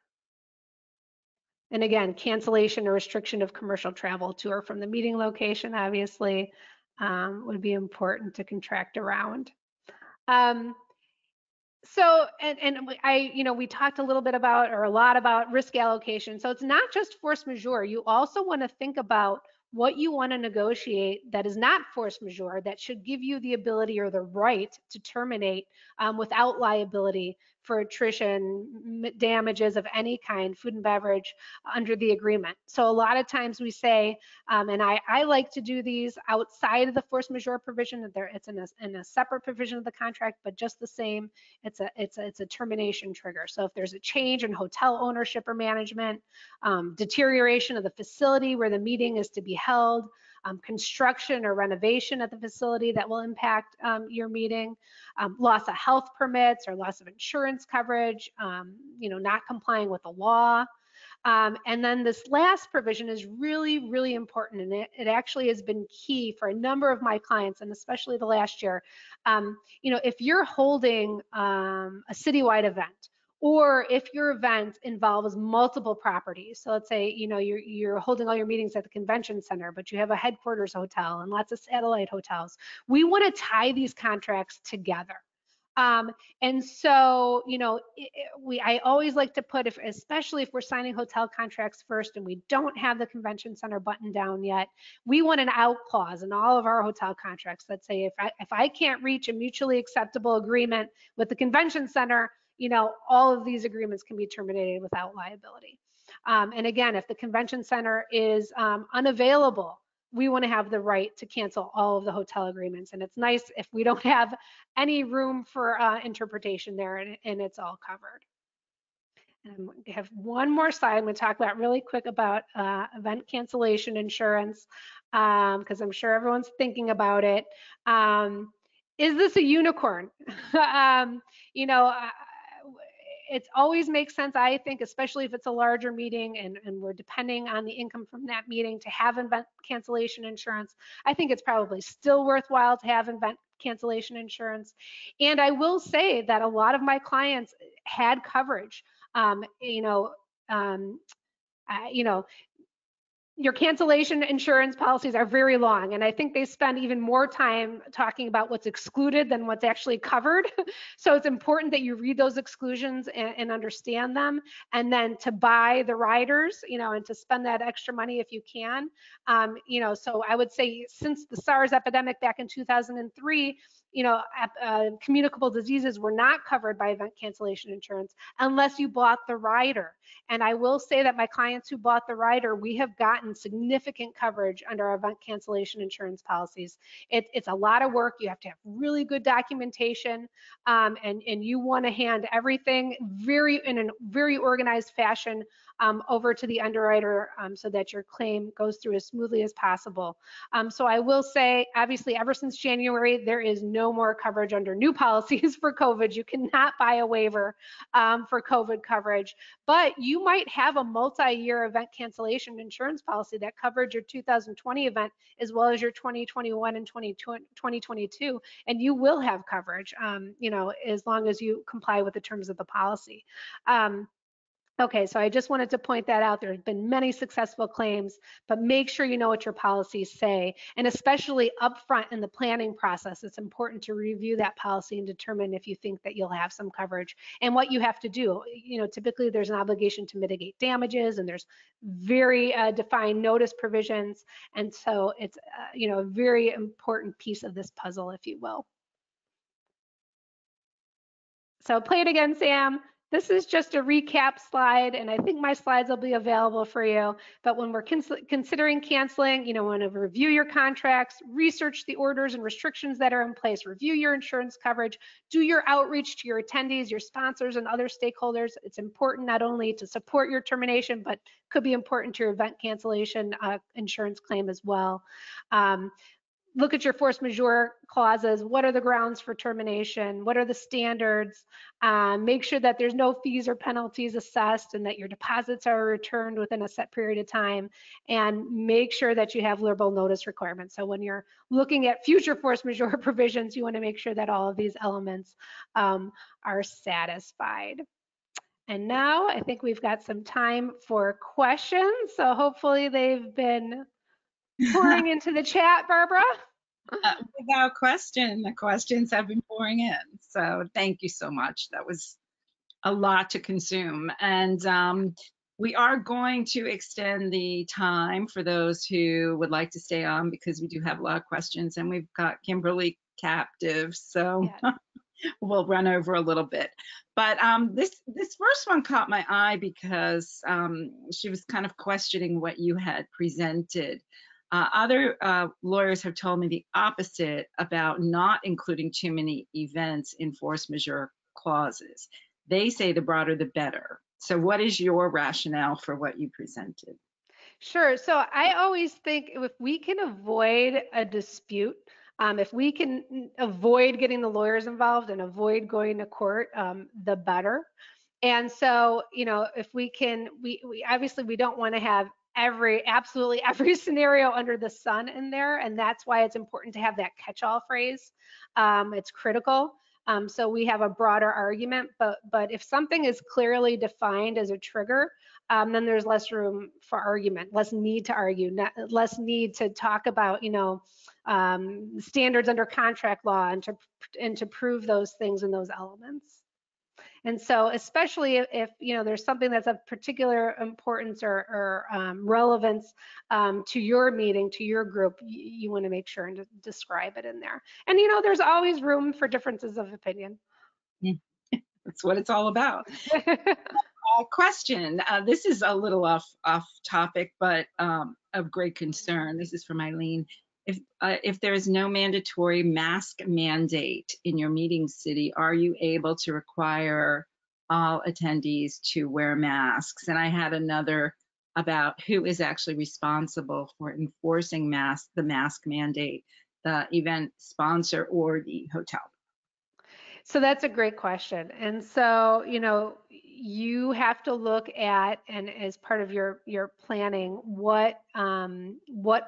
And again, cancellation or restriction of commercial travel to or from the meeting location, obviously, would be important to contract around. So, we talked a little bit about, or a lot about, risk allocation. So it's not just force majeure. You also want to think about what you want to negotiate that is not force majeure, that should give you the ability or the right to terminate without liability for attrition, damages of any kind, food and beverage, under the agreement. So a lot of times we say, and I like to do these outside of the force majeure provision. It's in a separate provision of the contract, but just the same, it's a termination trigger. So if there's a change in hotel ownership or management, deterioration of the facility where the meeting is to be held, construction or renovation at the facility that will impact your meeting, loss of health permits or loss of insurance coverage, not complying with the law. And then this last provision is really, really important, and it actually has been key for a number of my clients, and especially the last year. If you're holding a citywide event, or if your event involves multiple properties, so let's say you're holding all your meetings at the convention center, but you have a headquarters hotel and lots of satellite hotels, we want to tie these contracts together. And so, I always like to put, especially if we're signing hotel contracts first and we don't have the convention center buttoned down yet, we want an out clause in all of our hotel contracts that say if I can't reach a mutually acceptable agreement with the convention center, all of these agreements can be terminated without liability. And again, if the convention center is unavailable, we want to have the right to cancel all of the hotel agreements. And it's nice if we don't have any room for interpretation there, and it's all covered. And I have one more slide I'm going to talk about really quick about event cancellation insurance, because I'm sure everyone's thinking about it. Is this a unicorn? It always makes sense, I think, especially if it's a larger meeting and we're depending on the income from that meeting to have event cancellation insurance. I think it's probably still worthwhile to have event cancellation insurance. And I will say that a lot of my clients had coverage. Your cancellation insurance policies are very long, and I think they spend even more time talking about what's excluded than what's actually covered. So it's important that you read those exclusions and understand them, and then to buy the riders, and to spend that extra money if you can. So I would say since the SARS epidemic back in 2003, communicable diseases were not covered by event cancellation insurance unless you bought the rider. And I will say that my clients who bought the rider, we have gotten significant coverage under our event cancellation insurance policies. It's a lot of work. You have to have really good documentation, and you want to hand everything in a very organized fashion over to the underwriter so that your claim goes through as smoothly as possible. So I will say, obviously, ever since January, there is no more coverage under new policies for COVID. You cannot buy a waiver for COVID coverage, but you might have a multi-year event cancellation insurance policy that covered your 2020 event as well as your 2021 and 2022, and you will have coverage, as long as you comply with the terms of the policy. Okay, so I just wanted to point that out. There have been many successful claims, but make sure you know what your policies say. And especially upfront in the planning process, it's important to review that policy and determine if you think that you'll have some coverage and what you have to do. Typically there's an obligation to mitigate damages, and there's very defined notice provisions. And so it's, a very important piece of this puzzle, if you will. So play it again, Sam. This is just a recap slide, and I think my slides will be available for you. But when we're considering canceling, want to review your contracts, research the orders and restrictions that are in place, review your insurance coverage, do your outreach to your attendees, your sponsors, and other stakeholders. It's important not only to support your termination, but could be important to your event cancellation insurance claim as well. look at your force majeure clauses. What are the grounds for termination? What are the standards? Make sure that there's no fees or penalties assessed and that your deposits are returned within a set period of time. And make sure that you have liberal notice requirements. So when you're looking at future force majeure provisions, you want to make sure that all of these elements are satisfied. And now I think we've got some time for questions. So hopefully they've been pouring into the chat, Barbara. Without question, the questions have been pouring in. So thank you so much. That was a lot to consume. And we are going to extend the time for those who would like to stay on because we do have a lot of questions and we've got Kimberly captive. So yeah. We'll run over a little bit. But this first one caught my eye because she was kind of questioning what you had presented. Other lawyers have told me the opposite about not including too many events in force majeure clauses. They say the broader the better. So what is your rationale for what you presented? Sure. So I always think if we can avoid a dispute, if we can avoid getting the lawyers involved and avoid going to court, the better. And so, you know, if we can, we obviously we don't want to have absolutely every scenario under the sun in there, and that's why it's important to have that catch-all phrase. It's critical. So we have a broader argument, but if something is clearly defined as a trigger, then there's less room for argument, less need to argue, less need to talk about, you know, standards under contract law and to prove those things and those elements. And so, especially if you know there's something that's of particular importance or relevance to your meeting, to your group, you want to make sure and describe it in there. And you know, there's always room for differences of opinion. That's what it's all about. Question. This is a little off topic, but of great concern. This is from Eileen. If there is no mandatory mask mandate in your meeting city, are you able to require all attendees to wear masks? And I had another about who is actually responsible for enforcing the mask mandate, the event sponsor or the hotel? So that's a great question. And so, you know, you have to look at, and as part of your planning, what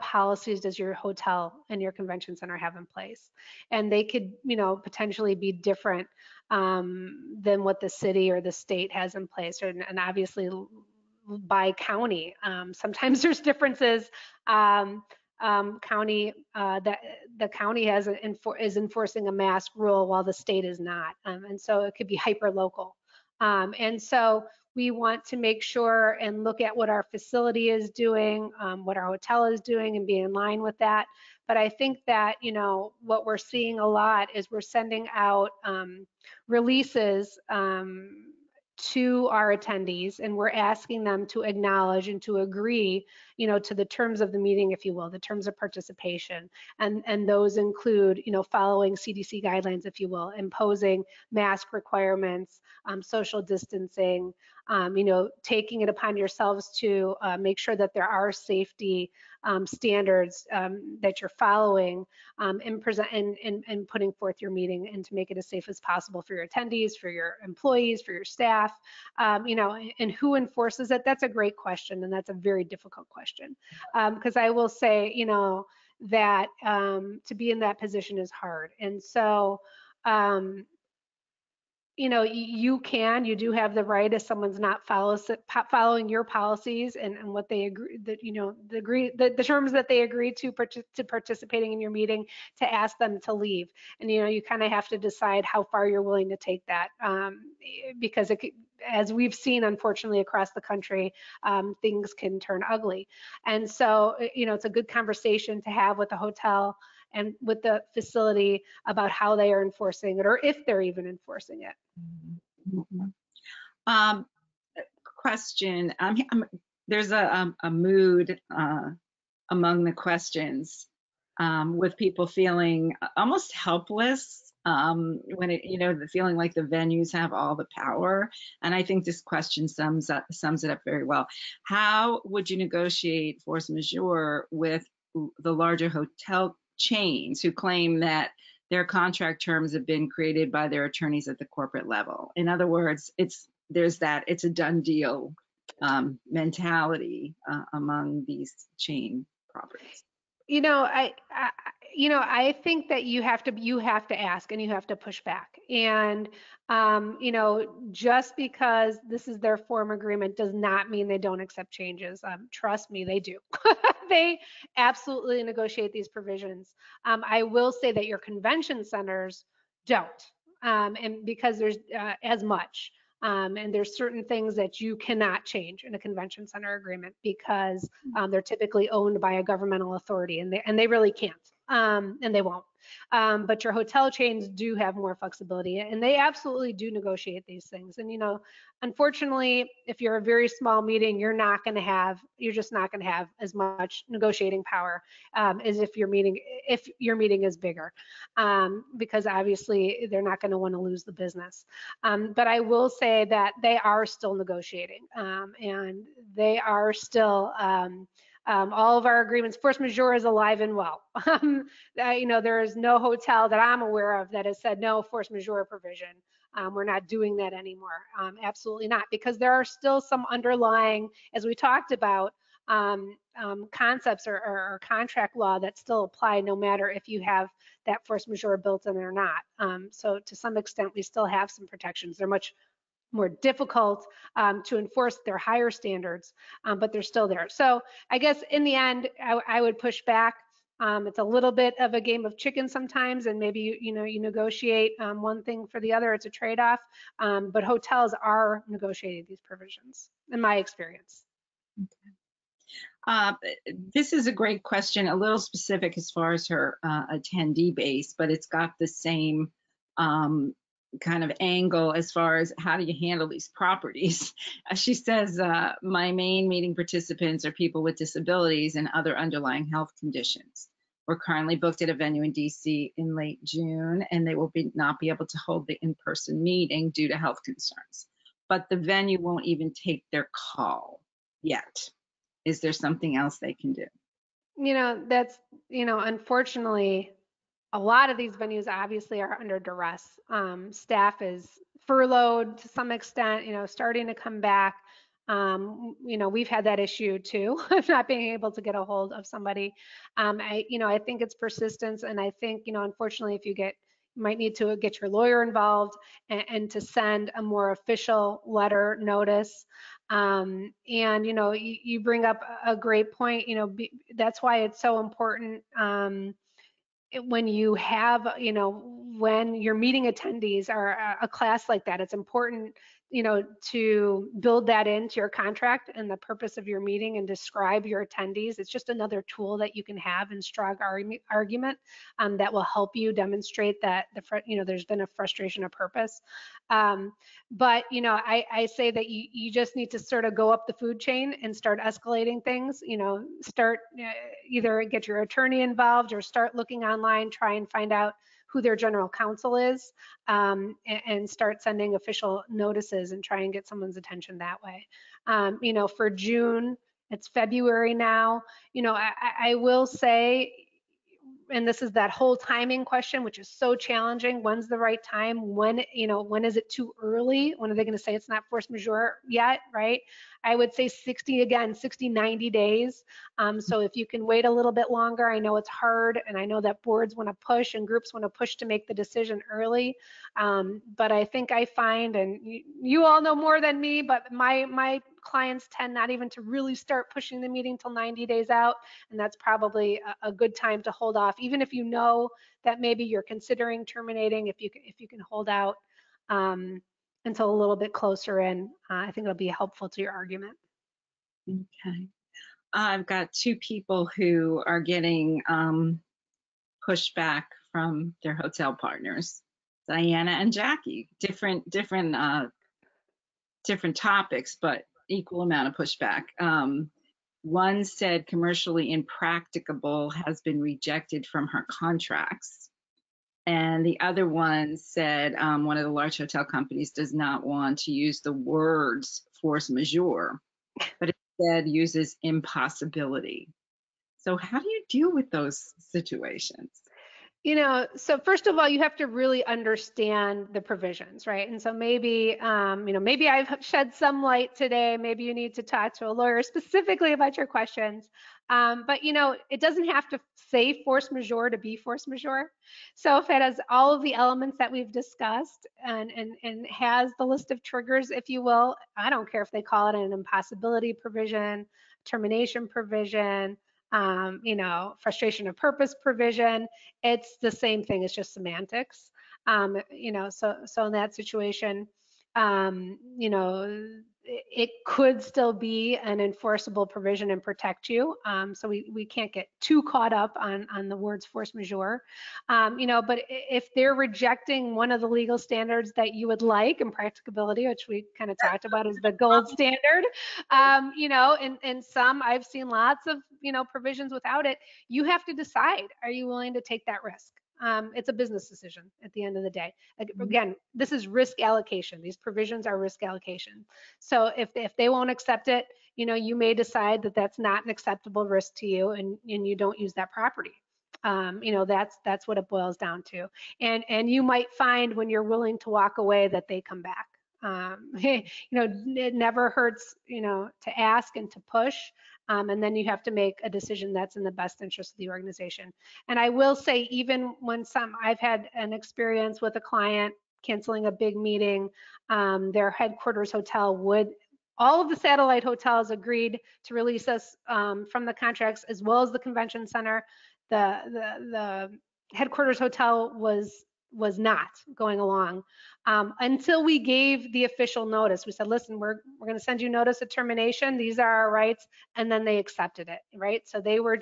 policies does your hotel and your convention center have in place? And they could, you know, potentially be different than what the city or the state has in place, and obviously by county. Sometimes there's differences. County that the county is enforcing a mask rule while the state is not, and so it could be hyper local. And so we want to make sure and look at what our facility is doing, what our hotel is doing, and be in line with that. But I think that, you know, what we're seeing a lot is we're sending out releases to our attendees, and we're asking them to acknowledge and to agree, you know, to the terms of the meeting, if you will, the terms of participation. And those include, you know, following CDC guidelines, if you will, imposing mask requirements, social distancing, you know, taking it upon yourselves to make sure that there are safety standards that you're following and putting forth your meeting, and to make it as safe as possible for your attendees, for your employees, for your staff, you know, and who enforces it? That's a great question, and that's a very difficult question, because I will say, you know, that to be in that position is hard. And so, you know, you do have the right, if someone's not following your policies and what they agree, that, you know, the terms that they agree to participating in your meeting, to ask them to leave. And, you know, you kind of have to decide how far you're willing to take that, because as we've seen, unfortunately, across the country, things can turn ugly. And so, you know, it's a good conversation to have with the hotel and with the facility about how they are enforcing it, or if they're even enforcing it. Mm-hmm. Question. There's a mood among the questions with people feeling almost helpless when it, you know, the feeling like the venues have all the power. And I think this question sums it up very well. How would you negotiate force majeure with the larger hotel chains who claim that their contract terms have been created by their attorneys at the corporate level. In other words, it's a done deal mentality among these chain properties. You know, I think that you have to ask and you have to push back. And just because this is their form agreement does not mean they don't accept changes. Trust me, they do. They absolutely negotiate these provisions. I will say that your convention centers don't, and because there's as much. And there's certain things that you cannot change in a convention center agreement because they're typically owned by a governmental authority, and they really can't, and they won't. But your hotel chains do have more flexibility, and they absolutely do negotiate these things. And unfortunately, if you're a very small meeting, you're just not going to have as much negotiating power as if your meeting is bigger, because obviously they're not going to want to lose the business. But I will say that they are still negotiating, and they are still. All of our agreements, force majeure is alive and well. There is no hotel that I'm aware of that has said no force majeure provision. We're not doing that anymore. Absolutely not, because there are still some underlying, as we talked about, concepts or contract law that still apply no matter if you have that force majeure built in or not. So to some extent, we still have some protections. They're much more difficult to enforce their higher standards, but they're still there. So I guess in the end, I would push back. It's a little bit of a game of chicken sometimes, and maybe you negotiate one thing for the other. It's a trade-off, but hotels are negotiating these provisions, in my experience. This is a great question, a little specific as far as her attendee base, but it's got the same kind of angle as far as how do you handle these properties. She says, my main meeting participants are people with disabilities and other underlying health conditions. We're currently booked at a venue in DC in late June, and they will not be able to hold the in-person meeting due to health concerns. But the venue won't even take their call yet. Is there something else they can do? That's, unfortunately, a lot of these venues obviously are under duress. Staff is furloughed to some extent, starting to come back. We've had that issue too, of not being able to get a hold of somebody. I think it's persistence, and I think, unfortunately, if you might need to get your lawyer involved and to send a more official letter notice. You bring up a great point. That's why it's so important. When you have, when your meeting attendees are a class like that, it's important, to build that into your contract and the purpose of your meeting and describe your attendees. It's just another tool that you can have in strong argument that will help you demonstrate that there's been a frustration of purpose. But I say that you just need to sort of go up the food chain and start escalating things. Start either get your attorney involved or start looking online, try and find out who their general counsel is, and start sending official notices and try and get someone's attention that way. For June, it's February now. I will say, and this is that whole timing question, which is so challenging. When's the right time? When is it too early? When are they going to say it's not force majeure yet, right? I would say 60, 90 days. So if you can wait a little bit longer, I know it's hard, and I know that boards want to push and groups want to push to make the decision early. But I think I find, and you all know more than me, but my clients tend not even to really start pushing the meeting till 90 days out, and that's probably a good time to hold off, even if you know that maybe you're considering terminating. If you can hold out until a little bit closer in, I think it'll be helpful to your argument. Okay. I've got two people who are getting pushback from their hotel partners, Diana and Jackie. Different topics, but equal amount of pushback. One said commercially impracticable has been rejected from her contracts. And the other one said one of the large hotel companies does not want to use the words force majeure, but instead uses impossibility. So how do you deal with those situations? So first of all, you have to really understand the provisions, right? And so maybe, maybe I've shed some light today. Maybe you need to talk to a lawyer specifically about your questions. But it doesn't have to say force majeure to be force majeure. So if it has all of the elements that we've discussed and has the list of triggers, if you will, I don't care if they call it an impossibility provision, termination provision, frustration of purpose provision. It's the same thing. It's just semantics. So in that situation, it could still be an enforceable provision and protect you. So we can't get too caught up on the words force majeure. But if they're rejecting one of the legal standards that you would like, impracticability, which we kind of talked about as the gold standard, and some I've seen lots of provisions without it. You have to decide: are you willing to take that risk? It's a business decision at the end of the day. Again, this is risk allocation. These provisions are risk allocation. So if they won't accept it, you may decide that that's not an acceptable risk to you, and you don't use that property. That's what it boils down to. And you might find when you're willing to walk away that they come back. It never hurts, to ask and to push. And then you have to make a decision that's in the best interest of the organization. And I will say, even when I've had an experience with a client canceling a big meeting, their headquarters hotel all of the satellite hotels agreed to release us from the contracts, as well as the convention center. The headquarters hotel was not going along until we gave the official notice. We said, listen, we're going to send you notice of termination. These are our rights. And then they accepted it, right? So they were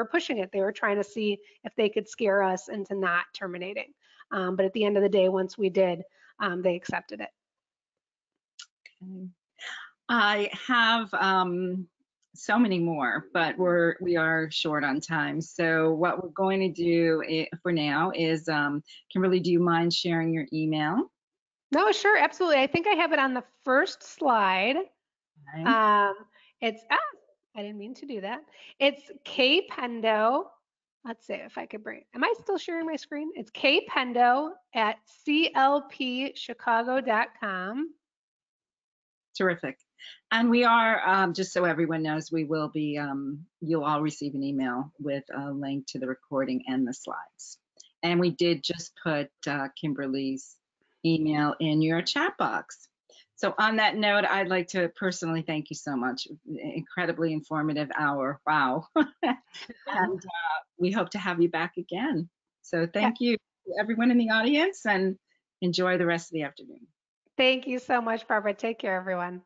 pushing it. They were trying to see if they could scare us into not terminating. But at the end of the day, once we did, they accepted it. Okay. I have so many more, but we are short on time. So what we're going to do for now is, Kimberly, do you mind sharing your email? No, sure, absolutely. I think I have it on the first slide. Okay. I didn't mean to do that. It's kpendo. Let's see if I could bring it. Am I still sharing my screen? It's kpendo@clpchicago.com. Terrific. And we are, just so everyone knows, we will be, you'll all receive an email with a link to the recording and the slides. And we did just put Kimberly's email in your chat box. So on that note, I'd like to personally thank you so much. Incredibly informative hour. Wow. And we hope to have you back again. So thank you to everyone in the audience, and enjoy the rest of the afternoon. Thank you so much, Barbara. Take care, everyone.